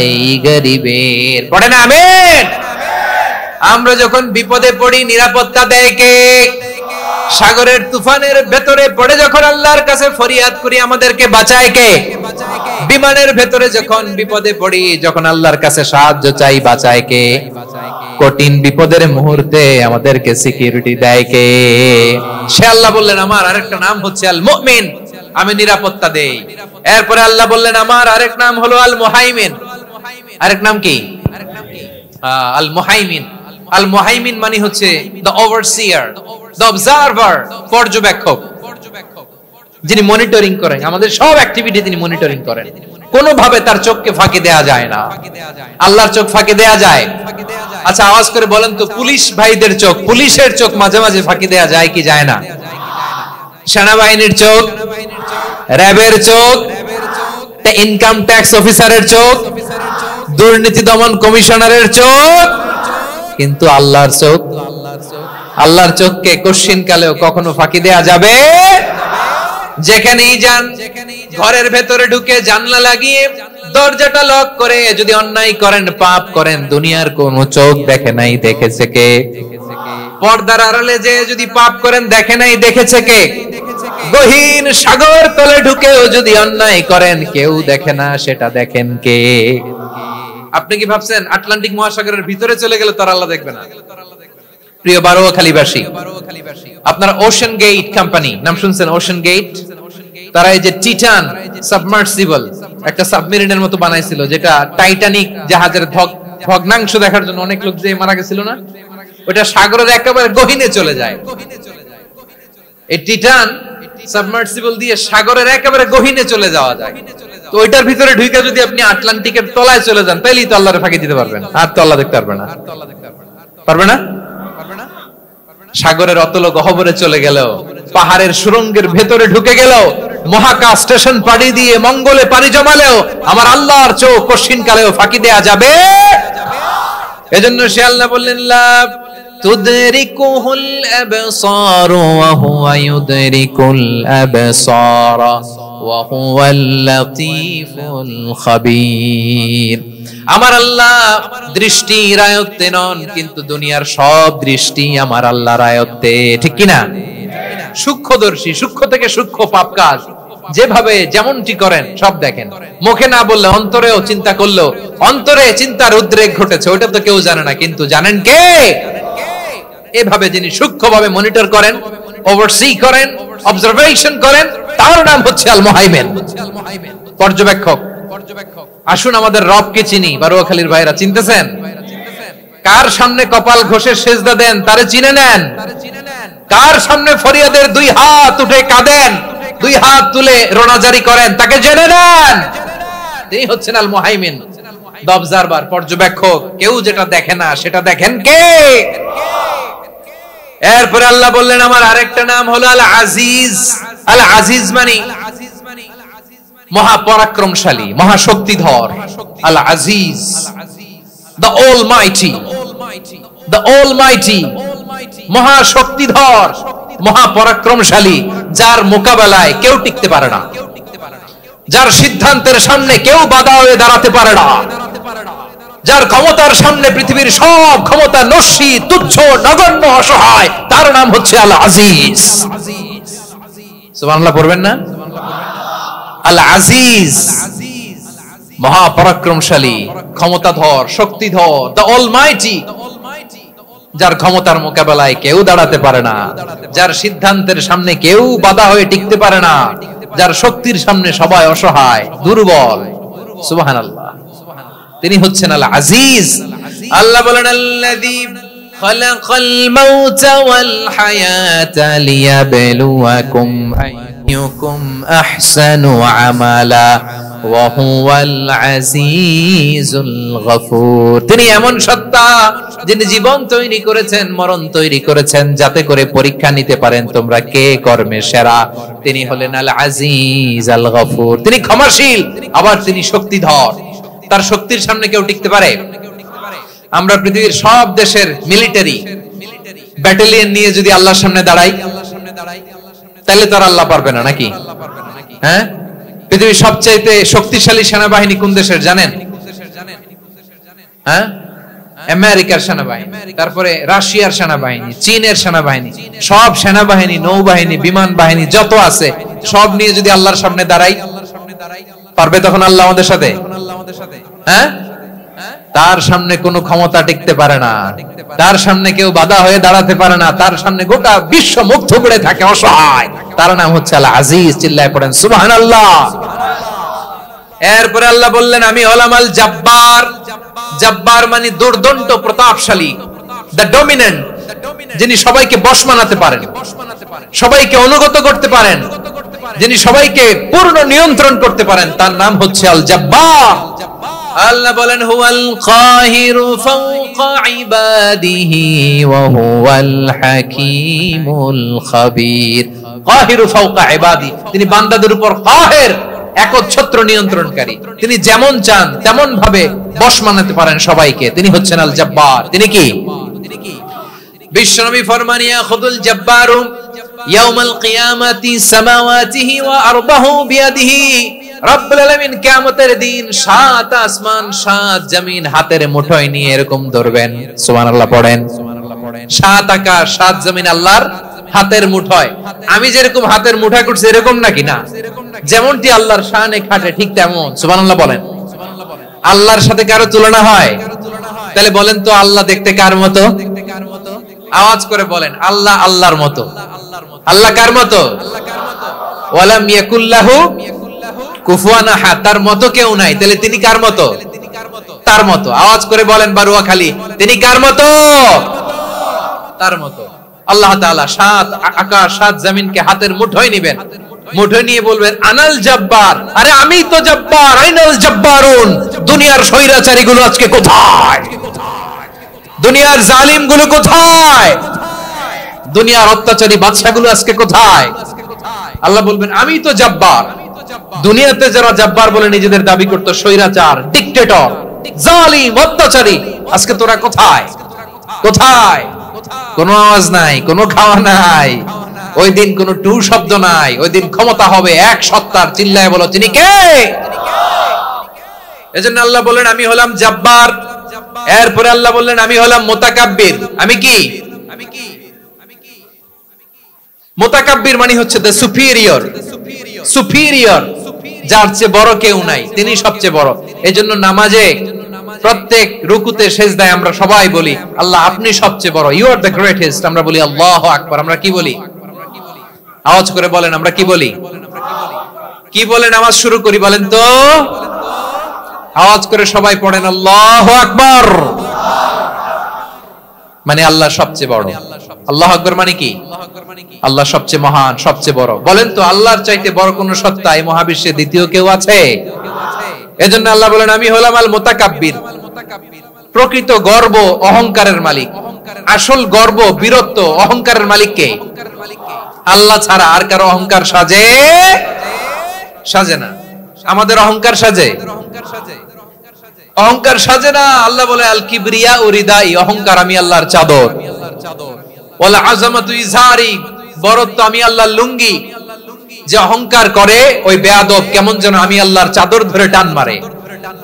এই গরিবের। পড়েন আমিন। আমরা যখন বিপদে পড়ি নিরাপত্তা দেয় কে? সাগরের তুফানের ভেতরে পড়ে যখন আল্লাহর কাছে ফরিয়াদ করি আমাদেরকে বাঁচায় কে? বিমানের ভেতরে যখন বিপদে পড়ি, যখন আল্লাহর কাছে সাহায্য চাই, বাঁচায় কে? কঠিন বিপদের মুহূর্তে আমাদেরকে সিকিউরিটি দেয় কে? সে আল্লাহ বললেন আমার আরেকটা নাম হচ্ছে আল মুমিন, আমি নিরাপত্তা দেই। এরপরে আল্লাহ বললেন আমার আরেক নাম হলো আল মুহাইমিন। আরেক নাম কি? আল মুহাইমিন। আল মুহাইমিন মানে হচ্ছে দ্য ওভারসিয়ার, দ্য অবজারভার, পর্যবেক্ষক, যিনি মনিটরিং করেন আমাদের সব অ্যাক্টিভিটি, তিনি মনিটরিং করেন। কোনোভাবে তার চোখকে ফাঁকি দেয়া যায় না। আল্লাহর চোখ ফাঁকি দেয়া যায়? আচ্ছা আওয়াজ করে বলেন তো, পুলিশ ভাইদের চোখ, পুলিশের চোখ মাঝে মাঝে ফাঁকি দেয়া যায় কি যায় না? সেনাবাহিনীর চোখ, র্যাবের চোখ, ইনকাম ট্যাক্স অফিসারের চোখ, দুর্নীতি দমন কমিশনারের চোখ, কিন্তু আল্লাহর চোখ, আল্লাহর চোখকে কোশ্চিন কালেও কখনো ফাঁকি দেয়া যাবে? যেখানেই যান, ঘরের ভেতরে ঢুকে জানলা লাগিয়ে দরজাটা লক করে যদি অন্যায় করেন, পাপ করেন, দুনিয়ার কোন চোখ দেখে নাই, দেখেছে কে? পর্দার আড়ালে যে যদি পাপ করেন, দেখে নাই, দেখেছে কে? গহীন সাগর তলে ঢুকেও যদি অন্যায় করেন, কেউ দেখে না, সেটা দেখেন কে? আপনি কি ভাবছেন আটলান্টিক মহাসাগরের ভিতরে চলে গেলে তো আল্লাহ দেখবে না? প্রিয় বারোয়াখালীবাসী, আপনারা ওশান গেট কোম্পানি নাম শুনছেন? ওশান গেট, তারা এই যে টিটান সাবমার্সিবল একটা সাবমেরিনের মতো বানাইছিল, যেটা টাইটানিক জাহাজের ভগ্নাংশ দেখার জন্য অনেক লোক যে মারা গেছিল না, ওটা সাগরের একেবারে গহীনে চলে যায়। এই টাইটান সাবমার্সিবল দিয়ে সাগরের একেবারে গহীনে চলে যাওয়া যায়। তো ওইটার ভিতরে ঢুকে যদি আপনি আটলান্টিকের তলায় চলে যান, তাহলেই তো আল্লাহরে ফাঁকি দিতে পারবেন। আর তো আল্লাহ দেখতে পারবে না, পারবে না। সাগরের অতল গহ্বরে চলে গেল, পাহাড়ের সুরঙ্গের ভেতরে ঢুকে গেল, মহাকাশ স্টেশন পাড়ি দিয়ে মঙ্গলে পাড়ি জমালেও আমার আল্লাহর চোখ কঠিন কালেও ফাঁকি দেয়া যাবে। এজন্য সে আল্লাহ বললেন, লা তুদরিকুহুল আবসার ওয়া হুয়া ইউদরিকুল আবসার ওয়া হুয়াল লাতীফুল খাবীর। আমার আল্লাহ দৃষ্টির আয়ত্তে নন, কিন্তু দুনিয়ার সব দৃষ্টি আমার আল্লাহর আয়ত্তে, ঠিক কি না? সূক্ষ্মদর্শী, সূক্ষ্ম থেকে সূক্ষ্ম পাপ কাজ যেভাবে যেমনটি করেন সব দেখেন। মুখে না বললে অন্তরেও চিন্তা করলেও অন্তরে চিন্তার উদ্রেক ঘটেছে, ওটা তো কেউ জানে না, কিন্তু জানেন কে? এভাবে যিনি সূক্ষ্মভাবে মনিটর করেন, ওভারসি করেন, অবজারভেশন করেন, তার নাম হচ্ছে আল মুহাইমিন, পর্যবেক্ষক। আসুন আমাদের রবকে চিনি। বারুয়াখালীর ভাইরা চিনতেছেন? কার সামনে কপাল ঘষে সেজদা দেন তারে চিনে নেন। কার সামনে ফরিয়াদের দুই হাত উঠে কাঁদেন, দুই হাত তুলে রোনাজারি করেন, তাকে জেনে নেন। তিনি হচ্ছেন আল মুহাইমিন, দ্য অবজারভার, পর্যবেক্ষক। কেউ যেটা দেখে না সেটা দেখেন কে? এরপরে আল্লাহ বললেন আমার আরেকটা নাম হলো আল আজিজ। আল আজিজ মানে মহাপরাক্রমশালী, মহাশক্তিধর। আল আজিজ, দ্য অলমাইটি, দ্য অলমাইটি, মহাশক্তিধর, মহাপরাক্রমশালী, যার মোকাবেলায় কেউ টিকতে পারে না, যার সিদ্ধান্তের সামনে কেউ বাধা হয়ে দাঁড়াতে পারে না, যার ক্ষমতার সামনে পৃথিবীর সব ক্ষমতা নস্যি, তুচ্ছ, নগণ্য, অসহায়, তার নাম হচ্ছে আল আজিজ। সুবহানাল্লাহ পড়বেন না? আল আজিজ, মহাপরাক্রমশালী, ক্ষমতাধর, শক্তিধর, দ্য অলমাইটি, যার ক্ষমতার মোকাবেলায় কেউ দাঁড়াতে পারে না, যার সিদ্ধান্তের সামনে কেউ বাধা হয়ে টিকতে পারে না, যার শক্তির সামনে সবাই অসহায়, দুর্বল। সুবহানাল্লাহ, তিনি হচ্ছেন আল আজিজ। আল্লাহ বলেন আল্লাযী খালাকাল মাউতা ওয়াল হায়াতা লিয়াবলুয়াকুম আইয়ুকুম আহসানু আমালা ওয়া হুয়াল আজিজুল গফুর। তিনি এমন সত্তা যিনি জীবন তৈরি করেছেন, মরণ তৈরি করেছেন, যাতে করে পরীক্ষা নিতে পারেন তোমরা কে কর্মে সেরা। তিনি হলেন আল আজিজ আল গফুর। তিনি ক্ষমাশীল, আবার তিনি শক্তিধর। তার শক্তির সামনে কেউ টিকতে পারে? আমরা পৃথিবীর সব দেশের মিলিটারি ব্যাটালিয়ন নিয়ে যদি আল্লাহর সামনে দাঁড়াই, তাহলে তো আর আল্লাহ পারবে না, নাকি? হ্যাঁ, পৃথিবীর সবচেয়ে শক্তিশালী সেনাবাহিনী কোন দেশের জানেন? হ্যাঁ, আমেরিকার সেনাবাহিনী, তারপরে রাশিয়ার সেনাবাহিনী, চীনের সেনাবাহিনী, সব সেনাবাহিনী, নৌবাহিনী, বিমান বাহিনী যত আছে সব নিয়ে যদি আল্লাহর সামনে দাঁড়াই, পারবে তখন আল্লাহ আমাদের সাথে? হ্যাঁ, তার সামনে কোনো ক্ষমতা টিকতে পারে না, তার সামনে কেউ বাধা হয়ে দাঁড়াতে পারে না, তার সামনে গোটা বিশ্ব মুখ থুবড়ে থাকে, অসহায়। তার নাম হচ্ছে আল আজিজ। চিল্লায় পড়েন সুবহানাল্লাহ। এরপরে আল্লাহ বললেন আমি হলাম আল জাব্বার। জাব্বার মানে দুর্দণ্ড, প্রতাপশালী, দ্য ডমিনেন্ট, যিনি সবাইকে বশ মানাতে পারেন, সবাইকে অনুগত করতে পারেন, যিনি সবাইকে পূর্ণ নিয়ন্ত্রণ করতে পারেন, তার নাম হচ্ছে আল জাব্বার। আল্লাহ বলেন হুয়াল কাহিরু ফাওকা ইবাদিহি ওয়া হুয়াল হাকীমুল খাবীর। কাহিরু ফাওকা ইবাদি, তিনি বান্দাদের উপর কাহের, একচ্ছত্র নিয়ন্ত্রণকারী। তিনি যেমন চান তেমন ভাবে বশ মানাতে পারেন সবাইকে। তিনি হচ্ছেন আল জাব্বার। তিনি কি? বিশ্বনবী ফরমান ইয়াখুদুল জাব্বারু ইয়াউমাল কিয়ামাতি সামাওয়াতিহি ওয়া আরদাহু বিয়াদিহি। রব্বুল আলামিন কিয়ামতের দিন সাত আসমান সাত জমিন হাতের মুঠোয় নিয়ে এরকম ধরবেন। সুবহানাল্লাহ পড়েন। সাত আকাশ সাত জমিন আল্লাহর হাতের মুঠোয়। আমি যেরকম হাতের মুঠা করছি এরকম নাকি? না, যেমনটি আল্লাহর শানে খাটে ঠিক তেমন। সুবহানাল্লাহ বলেন। আল্লাহর সাথে কারো তুলনা হয়? তাহলে বলেন তো আল্লাহ দেখতে কার মতো? আওয়াজ করে বলেন আল্লাহ আল্লাহর মতো। আল্লাহ কার মতো? ওয়ালাম ইয়াকুল্লাহু কুফুয়ান আহাদ, তার মতো কেউ নাই। তাহলে তিনি কার মতো? তার মতো। আওয়াজ করে বলেন বারুয়াখালী, তিনি কার মতো? তার মতো। আল্লাহ তাআলা সাত আকাশ সাত জমিনকে হাতের মুঠোয় নেবেন, মুঠোয় নিয়ে বলবেন আনাল জব্বার, আরে আমি তো জব্বার, আইনাল জব্বারুন। দুনিয়ার স্বৈরাচারী গুলো আজকে কোথায়? দুনিয়ার জালিম গুলো কোথায়? দুনিয়ার অত্যাচারী বাদশাগুলো আজকে কোথায়? আল্লাহ বলবেন আমি তো জব্বার। দুনিয়াতে যারা জব্বার বলে নিজেদের দাবি করত, স্বৈরাচার, ডিক্টেটর, জালিম, অত্যাচারী, আজকে তোরা কোথায়? কোথায়? কোনো আওয়াজ নাই, কোনো খাওয়া নাই, ওই দিন কোনো টু শব্দ নাই। ওই দিন ক্ষমতা হবে এক সত্তার। চিল্লায় বলো তিনি কে? এজন্য আল্লাহ বললেন আমি হলাম জব্বার। এরপরে আল্লাহ বললেন আমি হলাম মুতাকাব্বির। আমি কি? মুতাকাব্বির মানে হচ্ছে দ্য সুপিরিয়র। সুপিরিয়র, যার চেয়ে বড় কেউ নাই, তিনি সবচেয়ে বড়। এজন্য নামাজে প্রত্যেক রুকুতে সেজদায় আমরা সবাই বলি আল্লাহ আপনি সবচেয়ে বড়, ইউ আর দ্য গ্রেটেস্ট। আমরা বলি আল্লাহু আকবার। আমরা কি বলি? আওয়াজ করে বলেন আমরা কি বলি? কি বলে নামাজ শুরু করি বলেন তো? আওয়াজ করে সবাই পড়েন আল্লাহু আকবার। মানে আল্লাহ সবচেয়ে বড়। আল্লাহু আকবার মানে কি? আল্লাহ সবচেয়ে মহান, সবচেয়ে বড়। বলেন তো আল্লাহর চাইতে বড় কোন সত্তা এই মহাবিশ্বে দ্বিতীয় কেউ আছে? এজন্য আল্লাহ বলেন আমি হলাম আল মুতাকাব্বির। প্রকৃত গর্ব অহংকারের মালিক। আসল গর্ব, বীরত্ব, অহংকারের মালিক কে? আল্লাহ ছাড়া আর কারো অহংকার সাজে? সাজে না। আমাদের অহংকার সাজে? অহংকার সাজে না। আল্লাহ বলে আল কিবরিয়া উরিদাই, অহংকার আমি আল্লাহর চাদর। ওয়াল আযামাতু ইজারি, বড়ত্ব আমি আল্লাহর লুঙ্গি। যে অহংকার করে ওই বেয়াদব কেমন যেন আমি আল্লাহর চাদর ধরে টান মারে।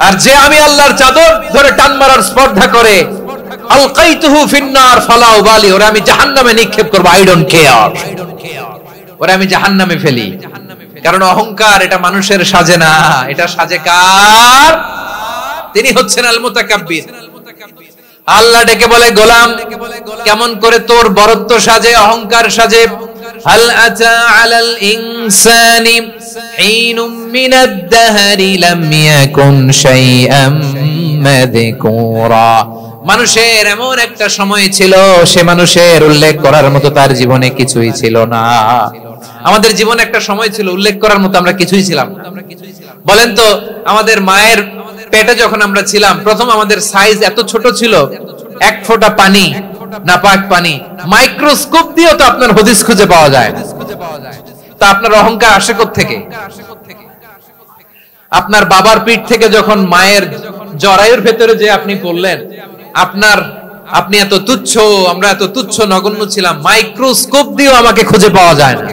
আর যে আমি আল্লাহর চাদর ধরে টান মারার স্পর্ধা করে আলকাইতুহু ফিন্নার ফালা উবালি, ওরে আমি জাহান্নামে নিক্ষেপ করব, আই ডোন্ট কেয়ার। ওরে আমি জাহান্নামে ফেলি। কারণ অহংকার এটা মানুষের সাজে না, এটা সাজে কার? তিনি হচ্ছেন আল মুতাকাব্বির। আল্লাহ ডেকে বলে গোলাম কেমন করে তোর বরত্ব সাজে, অহংকার সাজে? হাল আতা আলাল ইনসানি হিনুম মিনাদ দাহরি লাম ইয়াকুন শাইআম মাযকুরা। মানুষের এমন একটা সময় ছিল, সে মানুষের উল্লেখ করার মতো তার জীবনে কিছুই ছিল না। আমাদের জীবনে একটা সময় ছিল উল্লেখ করার মতো আমরা কিছুই ছিলাম না। বলেন তো আমাদের মায়ের পেটে যখন আমরা ছিলাম, প্রথম আমাদের সাইজ এত ছোট ছিল, এক ফোঁটা পানি, নাপাক পানি, মাইক্রোস্কোপ দিয়েও তো আপনার হদিস খুঁজে পাওয়া যায় না। তা আপনার অহংকার আসে কোত্থেকে? আপনার বাবার পিঠ থেকে যখন মায়ের জরায়ুর ভেতরে যে আপনি পড়লেন, আপনি এত তুচ্ছ, আমরা এত তুচ্ছ নগণ্য ছিলাম, মাইক্রোস্কোপ দিয়েও আমাকে খুঁজে পাওয়া যায় না,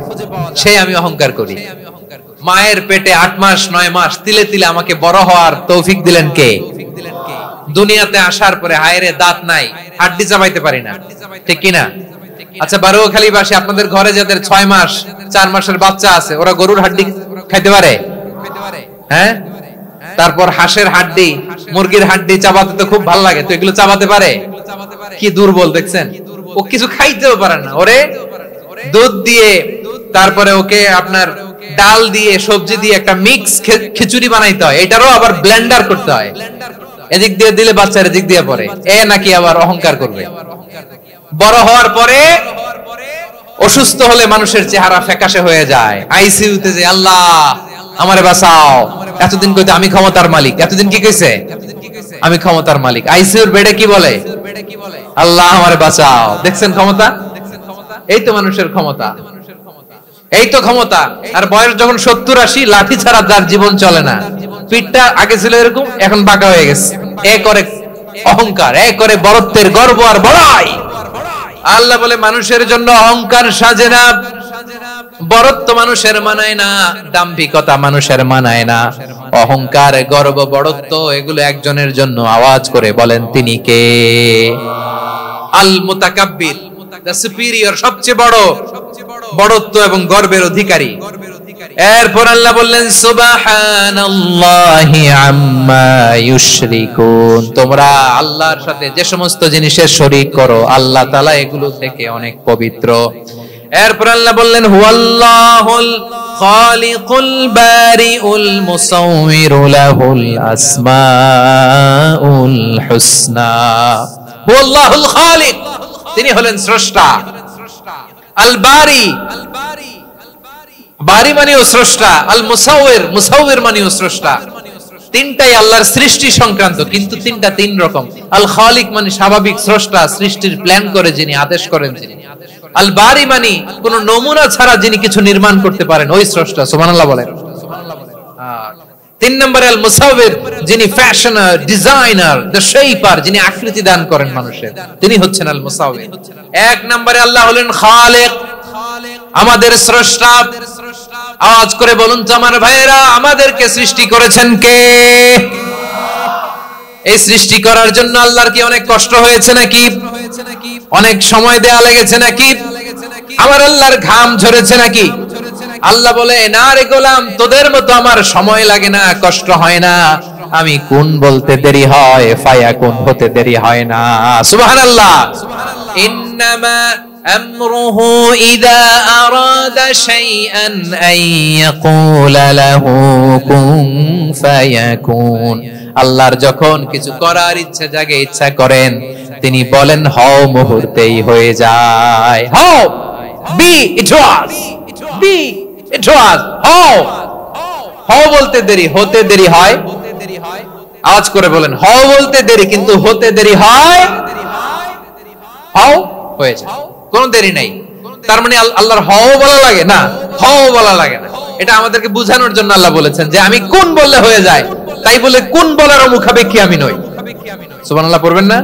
সেই আমি অহংকার করি। মায়ের পেটে 8 মাস 9 মাস তিলে তিলে আমাকে বড় হওয়ার তৌফিক দিলেন কে? দুনিয়াতে আসার পরে হায়রে দাঁত নাই, হাড্ডি চাবাইতে পারি না, ঠিক কিনা? আচ্ছা বারুয়াখালীবাসী, আপনাদের ঘরে যাদের 6 মাস 4 মাসের বাচ্চা আছে, ওরা গরুর হাড্ডি খাইতে পারে? হ্যাঁ। তারপর হাঁসের হাড্ডি, মুরগির হাড্ডি চাবাতে তো খুব ভালো লাগে, তো এগুলো চাবাতে পারে? কি দুর্বল দেখছেন, ও কিছু খাইতেও পারে না। ওরে দুধ দিয়ে, তারপরে ওকে আপনার ডাল দিয়ে, সবজি দিয়ে একটা মিক্স খিচুড়ি বানাইতে হয়, এটারও আবার ব্লেন্ডার করতে হয়। এদিক দিয়ে দিলে বাচ্চার এদিক দিয়ে পড়ে, এ নাকি আবার অহংকার করবে। বড় হওয়ার পরে অসুস্থ হলে মানুষের চেহারা ফ্যাকাশে হয়ে যায়, আইসিইউতে যে আল্লাহ আমারে বাঁচাও, এতদিন কইতে আমি ক্ষমতার মালিক, এতদিন কি কইছে? আমি ক্ষমতার মালিক। আইসিইউর বেডে কি বলে? আল্লাহ আমারে বাঁচাও। দেখছেন ক্ষমতা? এই তো মানুষের ক্ষমতা, এই তো ক্ষমতা। আর বয়স যখন 70-80, লাঠি ছাড়া যার জীবন চলে না। পিঠটা আগে ছিল এরকম, এখন বাঁকা হয়ে গেছে। এ করে অহংকার, এ করে বড়ত্বের গর্ব আর বড়াই। আল্লাহ বলে মানুষের জন্য অহংকার সাজে না, বড়ত্ব মানুষের মানায় না, দাম্ভিকতা মানুষের মানায় না। অহংকার, গর্ব, বড়ত্ব এগুলো একজনের জন্য। আওয়াজ করে বলেন তিনি কে? আল মুতাকাব্বির, দ্য সুপিরিয়র, সবচেয়ে বড়, বড়ত্ব এবং গর্বের অধিকারী। এরপর আল্লাহ বললেন সুবহানাল্লাহি আম্মা ইউশরিকুন, তোমরা আল্লাহর সাথে যে সমস্ত জিনিসের শরীক করো, আল্লাহ তাআলা এগুলো থেকে অনেক পবিত্র। এরপর আল্লাহ বললেন হুয়াল্লাহুল খালিকুল বারিউল মুসাউবিরু লাহুল আসমাউল হুসনা। হুয়াল্লাহুল খালিক, তিনি হলেন স্রষ্টা। আল বারি, বারি মানেও স্রষ্টা। আল মুসাউবির, মুসাউবির মানেও স্রষ্টা। তিনটাই আল্লাহর সৃষ্টি সংক্রান্ত, কিন্তু তিনটা তিন রকম। আল খালিক মানে স্বাভাবিক স্রষ্টা, সৃষ্টির প্ল্যান করে যিনি, আদেশ করেন যিনি। আল বারি মানে কোন নমুনা ছাড়া যিনি কিছু নির্মাণ করতে পারেন, ওই স্রষ্টা। সুবহানাল্লাহ বলেন। তিন নম্বরে আল মুসাউবির, যিনি ফ্যাশনার, ডিজাইনার, দ্য শেপার, যিনি আকৃতি দান করেন মানুষের, তিনি হচ্ছেন আল মুসাউবির। এক নম্বরে আল্লাহ হলেন খালিক, আমাদের স্রষ্টা। আওয়াজ করে বলুন তো আমার ভাইয়েরা, আমাদেরকে সৃষ্টি করেছেন কে? এই সৃষ্টি করার জন্য আল্লাহর কি অনেক কষ্ট হয়েছে নাকি? অনেক সময় দেয়া লেগেছে নাকি? আমার আল্লাহর ঘাম ঝরেছে নাকি? আল্লাহ বলে, না রে গোলাম, তোদের মতো আমার সময় লাগে না, কষ্ট হয় না। আমি কোন বলতে দেরি হয়, ফায়াকুন হতে দেরি হয় না। সুবহানাল্লাহ। ইন্নামা আমরুহু ইযা আরাদা শাইআন আন ইয়াকুলা লাহু কুন ফায়াকুন। আল্লাহর যখন কিছু করার ইচ্ছা জাগে, ইচ্ছা করেন, তিনি বলেন হও, মুহূর্তেই হয়ে যায়। হও, বি ইট ওয়াজ, বি ইট ওয়াজ। হও, হও বলতে দেরি, হতে দেরি হয়। আওয়াজ করে বলেন, হও বলতে দেরি, কিন্তু হতে দেরি হয়। হও হয়ে যায়, কোনো দেরি নাই। তার মানে আল্লাহর হও বলা লাগে না, হও বলা লাগে না। এটা আমাদেরকে বোঝানোর জন্য আল্লাহ বলেছেন যে আমি কোন বললে হয়ে যায়, তাই বলে কোন বলার মুখাপেক্ষী আমি নই। সুবহানাল্লাহ পড়বেন না?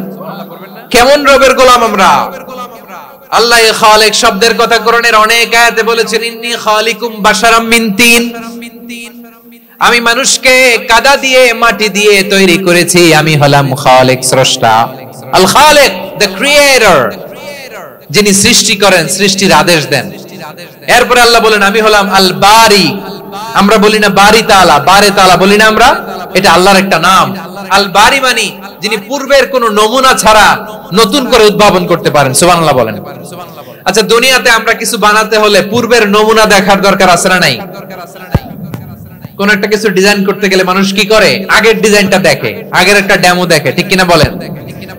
কেমন রবের গোলাম আমরা। আল্লাহ খালিক শব্দের কথা কোরআনের অনেক আয়াতে বলেছেন, ইন্নী খালিকুম বাশারাম মিন তিন। আমি মানুষকে কাদা দিয়ে, মাটি দিয়ে তৈরি করেছি। আমি হলাম খালিক, স্রষ্টা। আল খালিক, দ্য ক্রিয়েটর, যিনি সৃষ্টি করেন, সৃষ্টির আদেশ দেন। এরপরে আল্লাহ বলেন, আমি হলাম আল বারি। আমরা বলি না বারি তাআলা, বারে তাআলা বলি না আমরা, এটা আল্লাহর একটা নাম। আল বারি মানে যিনি পূর্বের কোন নমুনা ছাড়া নতুন করে উদ্ভাবন করতে পারেন। সুবহানাল্লাহ বলেন। আচ্ছা, দুনিয়াতে আমরা কিছু বানাতে হলে পূর্বের নমুনা দেখার দরকার আছে না নাই? কোন একটা কিছু ডিজাইন করতে গেলে মানুষ কি করে? আগের ডিজাইনটা দেখে, আগের একটা ডেমো দেখে, ঠিক কিনা বলেন?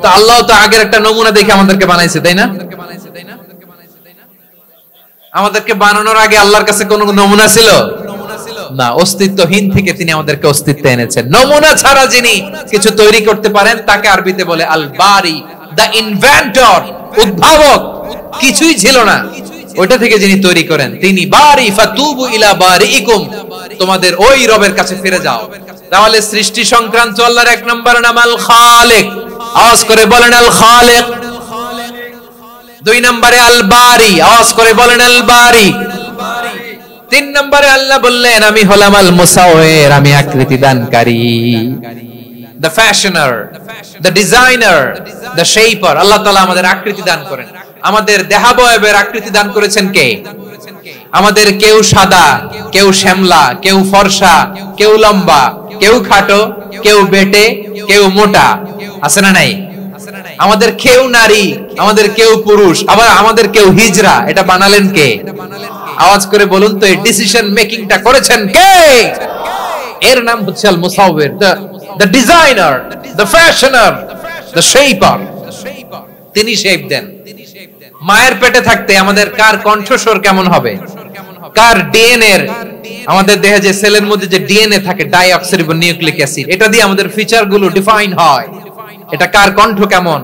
তো আল্লাহ তো আগের একটা নমুনা দেখে আমাদেরকে বানাইছে, তাই না? আমাদেরকে বানানোর আগে আল্লাহর কাছে কোন নমুনা ছিল না। অস্তিত্বহীন থেকে তিনি আমাদেরকে অস্তিত্বে এনেছেন। নমুনা ছাড়া যিনি কিছু তৈরি করতে পারেন, তাকে আরবিতে বলে আল বারি, দ্য ইনভেন্টর, উদ্ভাবক। কিছুই ছিল না, ওইটা থেকে যিনি তৈরি করেন, তিনি বারি। ফাতুবু ইলা বারিইকুম, তোমাদের ওই রবের কাছে ফিরে যাও। তাহলে সৃষ্টি সংক্রান্ত আল্লাহর এক নম্বর নাম আল খালিক। আওয়াজ করে বলেন আল খালিক। দুই নম্বরে আল বারি। আওয়াজ করে বলেন আল বারি। তিন নম্বরে আল্লাহ বললেন, আমি হলাম আল মুসাউবির, আমি আকৃতি দানকারী। The fashioner, the designer, the shaper. আল্লাহ তাআলা আমাদের আকৃতি দান করেন। আমাদের দেহাবয়বের আকৃতি দান করেছেন কে? আমাদের কেউ সাদা, কেউ শ্যামলা, কেউ ফর্সা, কেউ লম্বা, কেউ খাটো, কেউ বেটে, কেউ মোটা, আছে না নাই? আমাদের কেউ নারী, আমাদের কেউ পুরুষ, আবার আমাদের কেউ হিজড়া। এটা বানালেন কে? আওয়াজ করে বলুন তো, এই ডিসিশন মেকিংটা করেছেন কে? এর নাম হচ্ছে আল মুসাউবির, the designer, the fashioner, the shaper. তিনি শেপ দেন। মায়ের পেটে থাকতে আমাদের কার কণ্ঠস্বর কেমন হবে, কার ডিএনএ, আমাদের দেহে যে সেলের মধ্যে যে ডিএনএ থাকে, ডাইঅক্সিরিবো নিউক্লিক অ্যাসিড, এটা দিয়ে আমাদের ফিচার গুলো ডিফাইন হয়। এটা কার কণ্ঠ কেমন,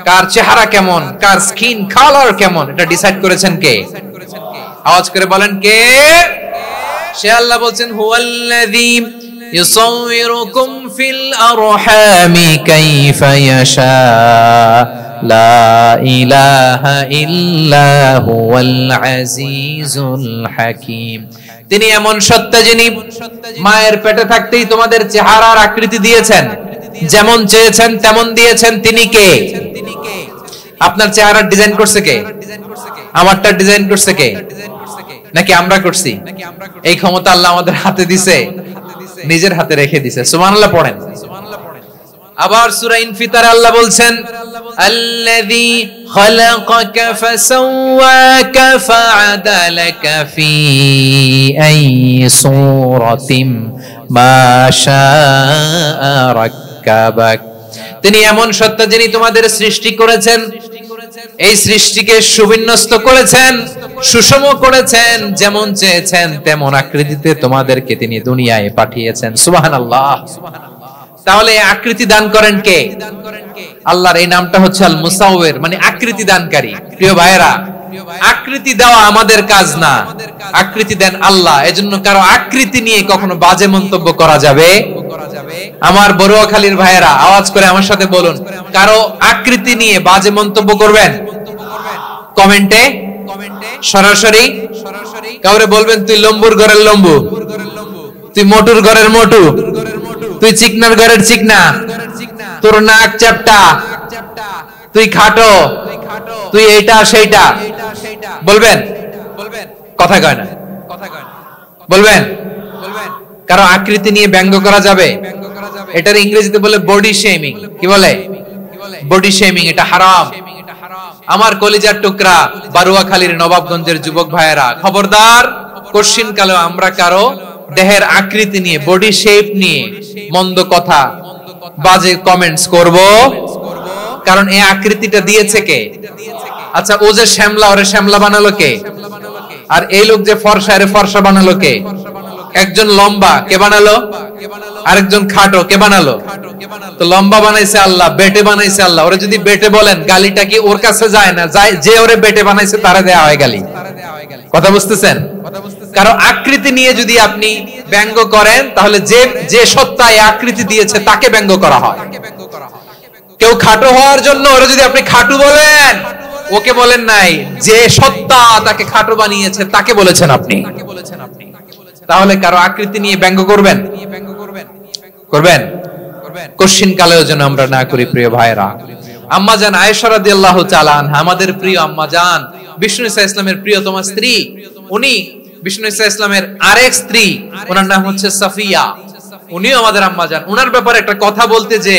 কার চেহারা কেমন, কার স্কিন কালার কেমন, এটা ডিসাইড করেছেন কে? আওয়াজ করে বলেন কে? সে আল্লাহ বলছেন, হুয়াল্লাযী ইউসাউইরুকুম ফিল আরহামি কাইফা ইয়াশা লা ইলাহা ইল্লা হুয়াল আজিজুল হাকীম। তিনি এমন সত্তা যিনি মায়ের পেটে থাকতেই তোমাদের চেহারার আকৃতি দিয়েছেন, যেমন চেয়েছেন তেমন দিয়েছেন। তিনি কে? আপনার চেহারার ডিজাইন করছে কে? আমারটা ডিজাইন করছে কে? নাকি আমরা করছি? এই ক্ষমতা আল্লাহ আমাদের হাতে দিছে, নিজের হাতে রেখে দিছে। সুবহানাল্লাহ পড়েন। আবার সূরা ইনফিতারে আল্লাহ বলছেন আল্লাযী খালাকাকা ফাসাওয়াকা ফাআদালাকা ফি আইয়ি সূরাতিন মা শাআ রাক্কাবাক। তিনি এমন সত্তা যিনি তোমাদের সৃষ্টি করেছেন, এই সৃষ্টিকে সুবিন্যস্ত করেছেন, সুষম করেছেন, যেমন চেয়েছেন তেমন আকৃতিতে তোমাদেরকে তিনি দুনিয়ায় পাঠিয়েছেন। সুবহানাল্লাহ। তাহলে আকৃতি দান করেন কে? আল্লাহর এই নামটা হচ্ছে আল মুসাওয়ির, মানে আকৃতি দানকারী। প্রিয় ভাইরা, আকৃতি দেওয়া আমাদের কাজ না, আকৃতি দেন আল্লাহ। এজন্য কারো আকৃতি নিয়ে কখনো বাজে মন্তব্য করা যাবে? আমার বড়ুয়াখালীর ভাইয়েরা আওয়াজ করে আমার সাথে বলুন, কারো আকৃতি নিয়ে বাজে মন্তব্য করবেন? কমেন্টে সরাসরি কাউরে বলবেন তুই লম্বুর ঘরের লম্বু, তুই মোটুর ঘরের মোটু, তুই চিকনার ঘরের চিকনা, তোর নাক চ্যাপটা, তুই খাটো, তুই এইটা সেইটা বলবেন? কথা কয় না, বলবেন? কারো আকৃতি নিয়ে ব্যঙ্গ করা যাবে? এটার ইংরেজিতে বলে বডি শেমিং। কি বলে? Body shaming. এটা হারাম। আমার কলিজার টুকরা বারুয়াখালীর নবাবগঞ্জের যুবক ভাইয়েরা, খবরদার, কোশ্চিন কালেও আমরা কারো দেহের আকৃতি নিয়ে, বডি শেপ নিয়ে মন্দ কথা, বাজে কমেন্টস করব? কারণ এই আকৃতিটা দিয়েছে কে? আচ্ছা, ও যে শ্যামলা, ওরে শ্যামলা বানালো কে? আর এই লোক যে ফর্সা, এর ফর্সা বানালো কে? একজন লম্বা, কে বানালো? আরেকজন খাটো, কে বানালো? তো লম্বা বানাইছে আল্লাহ, বেটে বানাইছে আল্লাহ। ওরে যদি বেটে বলেন, গালিটা কি ওর কাছে যায় না? যায়। যে ওরে বেটে বানাইছে তারে দেয়া হয় গালি। কথা বুঝতেছেন? কারো আকৃতি নিয়ে যদি আপনি ব্যঙ্গ করেন, তাহলে যে যে সত্তা এই আকৃতি দিয়েছে তাকে ব্যঙ্গ করা হয়। কেউ খাটো হওয়ার জন্য ওরে যদি আপনি খাটু বলেন, ওকে বলেন নাই, যে সত্তা তাকে খাটো বানিয়েছে তাকে বলেছেন আপনি। তাহলে কারো আকৃতি নিয়ে ব্যঙ্গ করবেন? করবেন? কোশ্চিন কালেও যেন আমরা না করি। প্রিয় ভাইরা, আম্মা জান আয়েশা রাদিয়াল্লাহু তাআলা আনহা, আমাদের প্রিয় আম্মা জান, বিষ্ণু ইসা ইসলামের প্রিয়তমা স্ত্রী, উনি বিষ্ণু ইসা ইসলামের আরেক স্ত্রী, ওনার নাম হচ্ছে সাফিয়া, উনিও আমাদের আম্মা জান। ওনার ব্যাপারে একটা কথা বলতে যে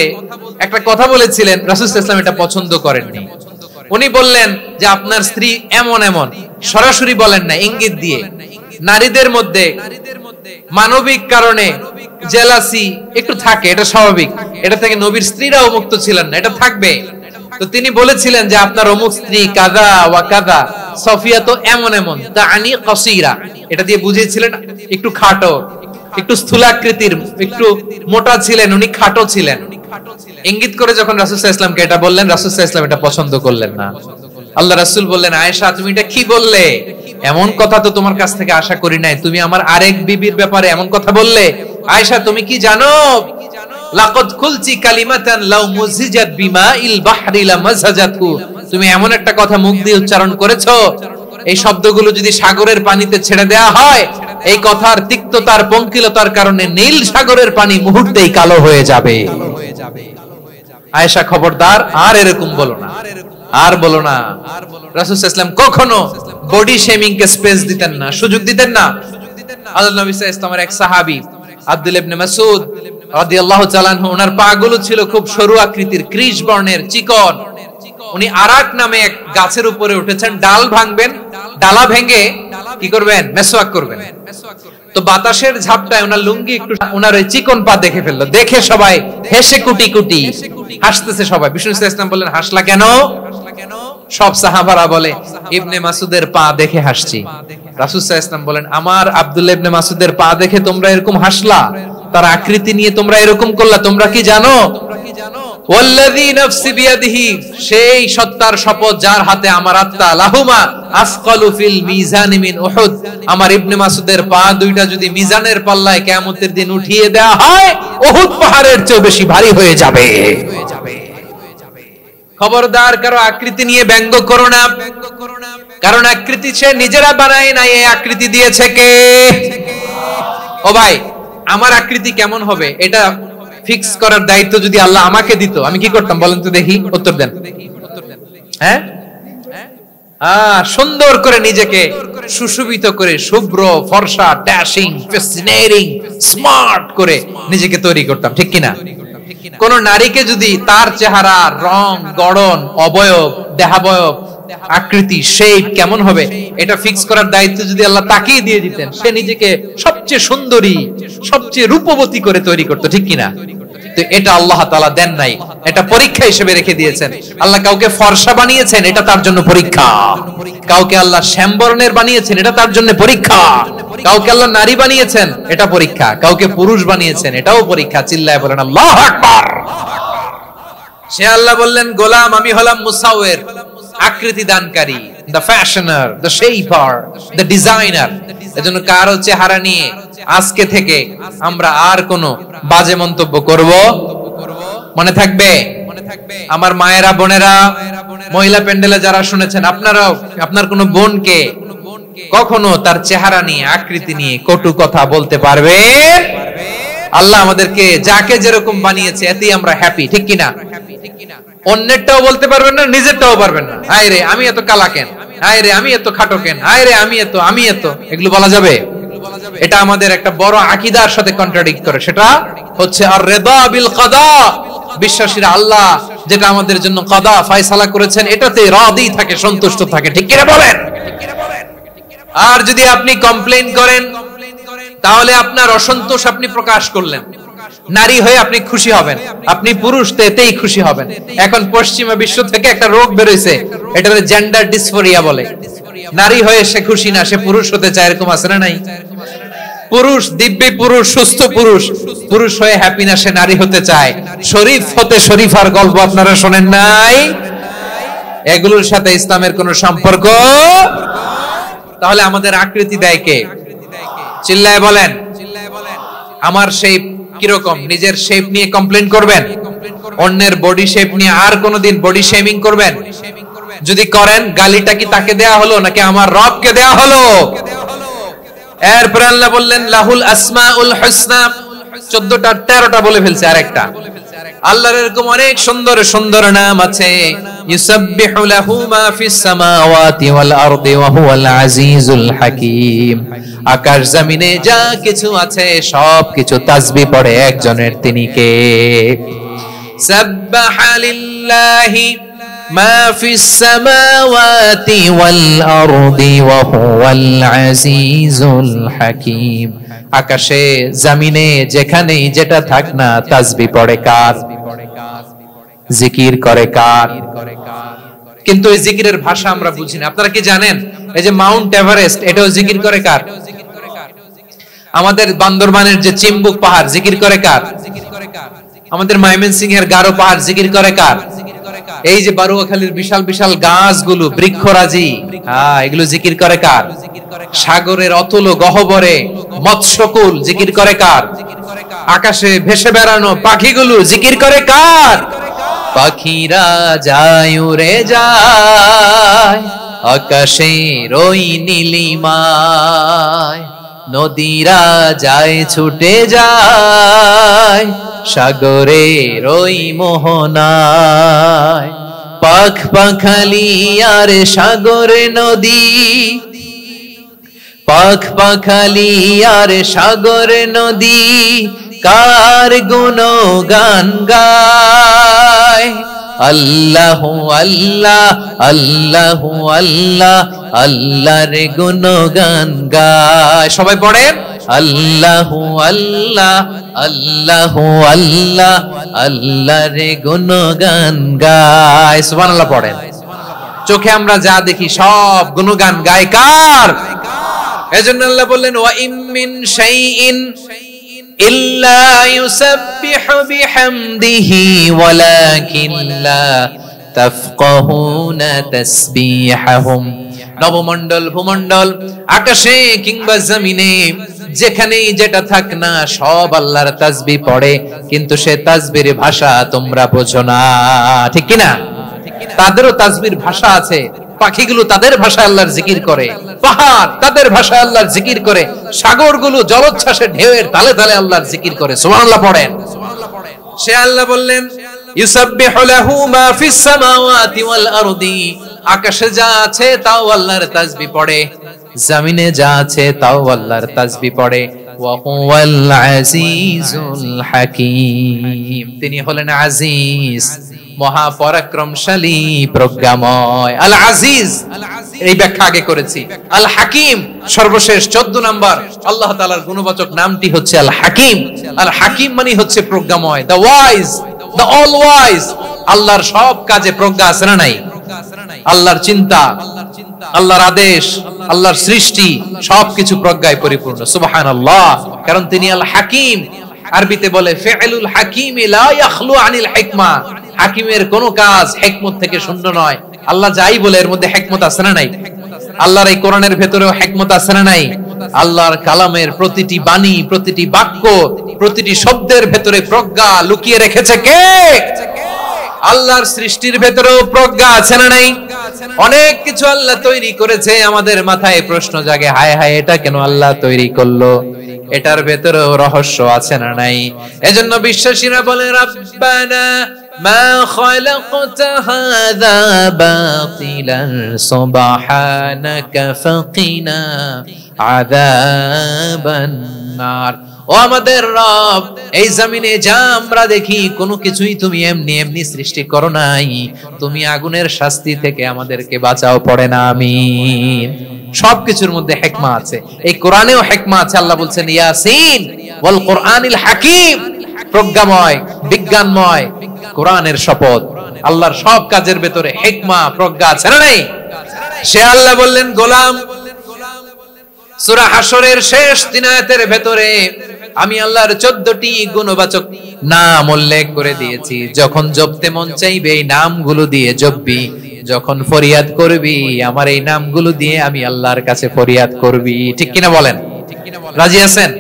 একটা কথা বলেছিলেন, রাসূল সাল্লাল্লাহু আলাইহি ওয়াসাল্লাম এটা পছন্দ করেননি। উনি বললেন যে আপনার স্ত্রী এমন এমন, সরাসরি বলেন না, ইঙ্গিত দিয়ে। নারীদের মধ্যে মানবিক কারণে জেলাসি একটু থাকে, এটা স্বাভাবিক। এটা থেকে নবীর স্ত্রীরাও মুক্ত ছিলেন না, এটা থাকবে। তো তিনি বলেছিলেন যে আপনার অমুক স্ত্রী কাযা ওয়া কাযা, সফিয়া তো এমন এমন, তাআনি কাসীরা, এটা দিয়ে বুঝিয়েছিলেন একটু খাটো, একটু স্থূলাকৃতির, একটু মোটা ছিলেন, উনি খাটো ছিলেন। ইঙ্গিত করে যখন রাসূল সাল্লাল্লাহু আলাইহি ওয়াসাল্লামকে এটা বললেন, রাসূল সাল্লাল্লাহু আলাইহি ওয়াসাল্লাম এটা পছন্দ করলেন না। আল্লাহ রাসূল বললেন, আয়েশা তুমি এটা কি বললে? এমন কথা তো তোমার কাছ থেকে আশা করি নাই। তুমি আমার আরেক বিবির ব্যাপারে এমন কথা বললে। আয়েশা তুমি কি জানো? লাকাদ কুলতি কালিমাতান লাউ মুজিজাত বিমাইল বাহরি লামাজাজাতহু, তুমি এমন একটা কথা মুখ দিয়ে উচ্চারণ করেছো, এই শব্দগুলো যদি সাগরের পানিতে ছেড়ে দেয়া হয়, এই কথার তিক্ততার, পঙ্কিলতার কারণে নীল সাগরের পানি মুহূর্তেই কালো হয়ে যাবে। আয়েশা খবরদার, আর এরকম বলো না, আর বলো না। রাসূল সাল্লাল্লাহু আলাইহি ওয়াসাল্লাম কখনো বডি শেমিং কে স্পেস দিতেন না, সুযোগ দিতেন না। আল্লাহর নবী সাল্লাল্লাহু আলাইহি ওয়াসাল্লামের এক সাহাবী আব্দুল্লাহ ইবনে মাসউদ রাদিয়াল্লাহু তাআলা আনহু, ওনার পা গুলো ছিল খুব সরু আকৃতির, কৃশ বর্ণের, চিকন। উনি আরাক নামে এক গাছের উপরে উঠেছেন, ডাল ভাঙবেন, ডালা ভেঙে কি করবেন? মেসওয়াক করবেন। তো বাতাসের ঝাপটায় ওনার লুঙ্গি একটু, ওনার ওই চিকন পা দেখে ফেললো। দেখে সবাই হেসে কুটি কুটি হাসতেছে সবাই। বিষ্ণু সাল্লাল্লাহু আলাইহি ওয়াসাল্লাম বললেন, হাসলা কেন? সব সাহাবারা বলে, ইবনে মাসুদের পা দেখে হাসছি। রাসূল সাল্লাল্লাহু আলাইহি ওয়াসাল্লাম বলেন, আমার আব্দুল্লাহ ইবনে মাসুদের পা দেখে তোমরা এরকম হাসলা, তার আকৃতি নিয়ে তোমরা এরকম করলা, তোমরা কি জানো? ওয়াল্লাযী নাফসি বিয়াদিহি, সেই সত্তার শপথ যার হাতে আমার আত্মা, লাহুমা আসকালু ফিল মিজানি মিন উহুদ, আমার ইবনে মাসুদের পা দুইটা যদি মিজানের পাল্লায় কিয়ামতের দিন উঠিয়ে দেয়া হয়, উহুদ পাহাড়ের চেয়ে বেশি ভারী হয়ে যাবে। খবরদার, কারো আকৃতি নিয়ে ব্যঙ্গ করো না, কারণ আকৃতি সে নিজেরা বানায় নাই, এই আকৃতি দিয়েছে কে? ও ভাই, আমার আকৃতি কেমন হবে এটা ফিক্স করার দায়িত্ব যদি আল্লাহ আমাকে দিত, আমি কি করতাম বলেন তো দেখি? উত্তর দেন। হ্যাঁ, সুন্দর করে নিজেকে সুশোভিত করে, শুভ্র, ফর্সা, ড্যাশিং, ফ্যাসিনেটিং, স্মার্ট করে নিজেকে তৈরি করতাম, ঠিক কিনা? কোন নারীকে যদি তার চেহারা, রং, গড়ন, অবয়ব, দেহাবয়ব, আকৃতি, শেপ কেমন হবে এটা ফিক্স করার দায়িত্ব যদি আল্লাহ তাকেই দিয়ে দিতেন, সে নিজেকে সবচেয়ে সুন্দরী, সবচেয়ে রূপবতী করে তৈরি করতো, ঠিক কিনা? তো এটা আল্লাহ তাআলা দেন নাই, এটা পরীক্ষা হিসেবে রেখে দিয়েছেন। আল্লাহ কাউকে ফর্সা বানিয়েছেন, এটা তার জন্য পরীক্ষা। কাউকে আল্লাহ শ্যামবর্ণের বানিয়েছেন, এটা তার জন্য পরীক্ষা। কাউকে আল্লাহ নারী বানিয়েছেন, এটা পরীক্ষা। কাউকে পুরুষ বানিয়েছেন, এটাও পরীক্ষা। চিল্লায় বলেন আল্লাহু আকবার। সে আল্লাহ বললেন, গোলাম আমি হলাম মুসাওয়ির, আকৃতি দানকারী, the fashioner, the shaper, the designer. এজন্য কারো চেহারা নিয়ে আজকে থেকে আমরা আর কোনো বাজে মন্তব্য করব? মনে থাকবে? আমার মায়েরা, বোনেরা, মহিলা প্যান্ডেলে যারা শুনেছেন, আপনারাও আপনার কোনো বোনকে কখনো তার চেহারা নিয়ে, আকৃতি নিয়ে কটু কথা বলতে পারবেন? আল্লাহ আমাদেরকে যাকে যেরকম বানিয়েছে এতেই আমরা হ্যাপি, ঠিক কিনা? অন্যেরটাও বলতে পারবেন না, নিজেরটাও পারবেন না। হায় রে আমি এত কালা কেন, হায় রে আমি এত খাটো কেন, হায় রে আমি এত, এগুলো বলা যাবে? এটা আমাদের একটা বড় আকীদার সাথে কন্ট্রাডিক্ট করে। সেটা হচ্ছে আর রিদা বিল কাদা। বিশ্বাসীরা আল্লাহ যেটা আমাদের জন্য কাদা ফয়সালা করেছেন এটাতে রাদি থাকে, সন্তুষ্ট থাকে, ঠিক কিনা বলেন? আর যদি আপনি কমপ্লেইন করেন তাহলে আপনার অসন্তোষ আপনি প্রকাশ করলেন। নারী হয়ে আপনি খুশি হবেন, আপনি পুরুষ তো এতেই খুশি হবেন। এখন পশ্চিমা বিশ্ব থেকে একটা রোগ বের হইছে, এটাকে জেন্ডার ডিসফোরিয়া বলে। নারী হয়ে সে খুশি না, সে পুরুষ হতে চায়, এরকম আছে না নাই? পুরুষ, দিব্যি পুরুষ, সুস্থ পুরুষ, পুরুষ হয়ে হ্যাপি না, সে নারী হতে চায়। শরীফ হতে শরীফার গল্প আপনারা শোনেন নাই? এগুলোর সাথে ইসলামের কোনো সম্পর্ক? তাহলে আমাদের আকৃতি দেয় কে? চিল্লায় বলেন। আমার শেপ কিরকম, নিজের শেপ নিয়ে কমপ্লেইন করবেন? অন্যের বডি শেপ নিয়ে আর কোনদিন বডি শেমিং করবেন? যদি করেন, গালিটা কি তাকে দেয়া হলো নাকি আমার রবকে দেয়া হলো? এরপর আল্লাহ বললেন লাহুল আসমাউল হুসনা, 14টা 13টা বলে ফেলছে আরেকটা। আল্লাহর এরকম অনেক সুন্দর সুন্দর নাম আছে। ইউসাব্বিহু লাহু মা ফিস সামাওয়াতি ওয়াল আরদি ওয়া হুয়াল আজিজুল হাকীম। আকাশ জমিনে যা কিছু আছে সব কিছু তাসবিহ পড়ে একজনের, তিনি কে? সাব্বাহা লিল্লাহি মা ফিস সামাওয়াতি ওয়াল আরদি ওয়া হুয়াল আজিজুল হাকীম। আকাশে জমিনে যেখানেই যেটা থাক না, তাসবিহ পড়ে কার? জিকির করে কার? কিন্তু এই জিকিরের ভাষা আমরা বুঝি না। আপনারা কি জানেন এই যে মাউন্ট এভারেস্ট, এটাও জিকির করে কার? আমাদের বান্দরবানের যে চিম্বুক পাহাড়, জিকির করে কার? আমাদের ময়মনসিংহের গারো পাহাড়, জিকির করে কার? এই যে বারুয়াখালীর বিশাল বিশাল গাছগুলো, বৃক্ষরাজি, এগুলো জিকির করে কার? সাগরের অতুল গহ্বরে মৎস্যকুল, জিকির করে কার? আকাশে ভেসে বেড়ানো পাখিগুলো, জিকির করে কার? পাখিরা যায় উড়ে যায় আকাশের ওই নীলিমায়, নদীরা যায় ছুটে যায় সাগরের ওই মোহনায়। পাখ পাখালি আর সাগরে নদী, পাখ পাখালি আর সাগরে নদী, কার গুণগান গায়। আল্লাহু আল্লাহ আল্লাহু আল্লাহ, আল্লাহর গুণগান গায়। সবাই পড়েন আল্লাহু আল্লাহ আল্লাহু আল্লাহ, আল্লাহর গুণগান গায়। সুবহানাল্লাহ পড়েন। চোখে আমরা যা দেখি সব গুণগান গায় কার? এজন্য আল্লাহ বললেন ওয়া ইম মিন শাইইন ইল্লা ইউসাব্বিহু বিহামদিহি ওয়ালাকিন লা তাফকাহুনা তাসবিহাহুম। নবমণ্ডল, ভূমণ্ডল, আকাশে কিংবা জমিনে যেখানেই যেটা থাক না সব আল্লাহর তাসবিহ পড়ে, কিন্তু সে তাসবিহর ভাষা তোমরা বোঝো না, ঠিক কি না? তাদেরও তাসবিহর ভাষা আছে। পাখিগুলো তাদের ভাষায় আল্লাহর জিকির করে, পাহাড় তাদের ভাষায় আল্লাহর জিকির করে, সাগরগুলো জলোচ্ছ্বাসে ঢেউয়ের তালে তালে আল্লাহর জিকির করে। সুবহানাল্লাহ পড়েন। সে আল্লাহ বললেন ইউসাব্বিহু লাহু মা ফিস সামাওয়াতি ওয়াল আরদি, আকাশে যা আছে তাও আল্লাহর তাসবিহ পড়ে, জমিনে যা আছে তাও আল্লাহর তাসবিহ পড়ে। ওয়া হুয়াল আজিজুল হাকীম, তিনি হলেন আজিজ, মহাপরাক্রমশালী, প্রজ্ঞাময়। আল আজিজ এই ব্যাখ্যা আগে করেছি। আল হাকিম সর্বশেষ 14 নাম্বার আল্লাহ তাআলার গুণবাচক নামটি হচ্ছে আল হাকিম। আল হাকিম মানে হচ্ছে প্রজ্ঞাময়, the wise, the all wise. আল্লাহর সব কাজে প্রজ্ঞা আছে না নাই? আল্লাহর চিন্তা, আল্লাহর আদেশ, আল্লাহর সৃষ্টি সবকিছু প্রজ্ঞায় পরিপূর্ণ। সুবহানাল্লাহ, কারণ তিনি আল হাকিম। আরবিতে বলে ফিআলুল হাকিম লা ইয়াখলু আনিল হিকমা, হাকিমের কোন কাজ হিকমত থেকে শূন্য নয়। আল্লাহ যাই বলে এর মধ্যে হিকমত আছে না নাই? আল্লাহর এই কোরআনের ভেতরেও হিকমত আছে না নাই? আল্লাহর কালামের প্রতিটি বাণী, প্রতিটি বাক্য, প্রতিটি শব্দের ভেতরে প্রজ্ঞা লুকিয়ে রেখেছে কে? আল্লাহর সৃষ্টির ভেতরেও প্রজ্ঞা আছে না নাই? অনেক কিছু আল্লাহ তৈরি করেছে, আমাদের মাথায় প্রশ্ন জাগে, হায় হায় এটা কেন আল্লাহ তৈরি করলো? এটার ভেতরেও রহস্য আছে না নাই? এজন্য বিশ্বাসীরা বলে রাব্বানা মা খালাকতা হাযা বাতিলান সুবহানাকা ফাকিনা আযাবান নার। ও আমাদের রব, এই জমিনে যা আমরা দেখি কোনো কিছুই তুমি এমনি এমনি সৃষ্টি করো নাই, তুমি আগুনের শাস্তি থেকে আমাদেরকে বাঁচাও, পড়ে না আমিন। সবকিছুর মধ্যে হিকমা আছে, এই কোরআনেও হিকমা আছে। আল্লাহ বলছেন ইয়াসিন ওয়াল কোরআনিল হাকিম, প্রজ্ঞাময়, বিজ্ঞানময় কোরআনের শপথ। আল্লাহর সব কাজের ভেতরে হিকমা, প্রজ্ঞা আছে না নাই? সে আল্লাহ বললেন গোলাম, সূরা হাশরের শেষ 3 আয়াতের ভেতরে আমি আল্লাহর 14টি গুণবাচক নাম উল্লেখ করে দিয়েছি। যখন জপতে মন চাইবে এই নামগুলো দিয়ে জপবি, যখন ফরিয়াদ করবি আমার এই নামগুলো দিয়ে আমি আল্লাহর কাছে ফরিয়াদ করবি। ঠিক কিনা বলেন? রাজি আছেন?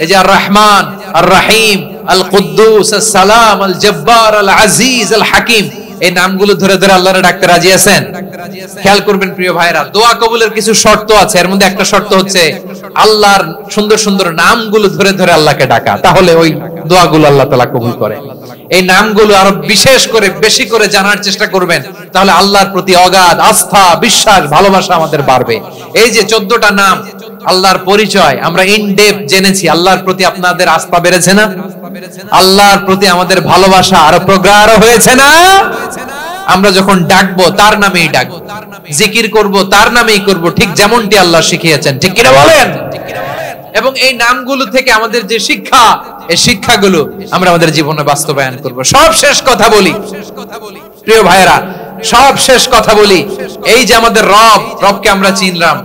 এই যে আর রহমান, আর রহিম, আল কুদ্দুস, আস সালাম, আল জব্বার, আল আজিজ, আল হাকিম, এই নামগুলো ধরে ধরে আল্লাহরে ডাকতে রাজি আছেন? খেয়াল করবেন প্রিয় ভাইরা, দোয়া কবুলের কিছু শর্ত আছে। এর মধ্যে একটা শর্ত হচ্ছে আল্লাহর সুন্দর সুন্দর নামগুলো ধরে ধরে আল্লাহকে ডাকা, তাহলে ওই দোয়াগুলো আল্লাহ তাআলা কবুল করে। এই নামগুলো আরো বিশেষ করে বেশি করে জানার চেষ্টা করবেন, তাহলে আল্লাহর প্রতি অগাধ আস্থা, বিশ্বাস, ভালোবাসা আমাদের বাড়বে। এই যে 14টা নাম আল্লাহর পরিচয় আমরা ইন ডেপথ জেনেছি, আল্লাহর প্রতি আপনাদের আস্থা বেড়েছে না? আল্লাহর প্রতি আমাদের ভালোবাসা আরো প্রগাঢ় হয়েছে না? আমরা যখন ডাকবো তার নামেই ডাকবো, জিকির করব তার নামেই করব, ঠিক যেমনটি আল্লাহ শিখিয়েছেন। ঠিক কিনা বলেন? এবং এই নামগুলো থেকে আমাদের যে শিক্ষা, এই শিক্ষাগুলো আমরা আমাদের জীবনে বাস্তবায়ন করব। সব শেষ কথা বলি প্রিয় ভাইরা, সব শেষ কথা বলি, এই যে আমাদের রব, রবকে আমরা চিনলাম,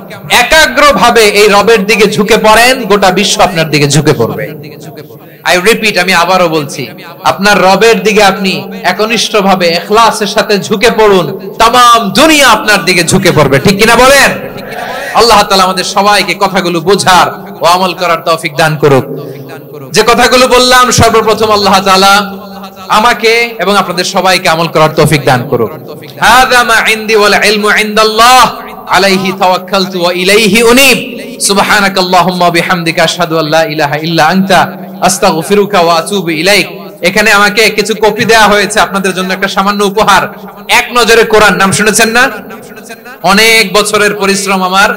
একাগ্রভাবে এই রবের দিকে ঝুঁকে পড়েন, গোটা বিশ্ব আপনার দিকে ঝুঁকে পড়বে। আই রিপিট, আমি আবারও বলছি, আপনার রবের দিকে আপনি একনিষ্ঠভাবে ইখলাসের সাথে ঝুঁকে পড়ুন, তাম দুনিয়া আপনার দিকে ঝুঁকে পড়বে। ঠিক কিনা বলেন? আল্লাহ তাআলা আমাদের সবাইকে কথাগুলো বোঝার ও আমল করার তৌফিক দান করুক। যে কথাগুলো বললাম, সর্বপ্রথম আল্লাহ তাআলা আমাকে এবং আপনাদের সবাইকে আমল করার তৌফিক দান করুক। হাযা মা ইনদি ওয়াল ইলমু ইনদাল্লাহ আলাইহি তাওয়াক্কালতু ওয়া ইলাইহি উনীব। সুবহানাকাল্লাহুম্মা ওয়া বিহামদিকা আশহাদু আল্লা ইলাহা ইল্লা আনতা আস্তাগফিরুকা ওয়া আতুবু ইলাইক। এখানে আমাকে কিছু কপি দেয়া হয়েছে আপনাদের জন্য, একটা সামান্য উপহার। এক নজরে কোরআন নাম শুনেছেন না? অনেক বছরের পরিশ্রম আমার,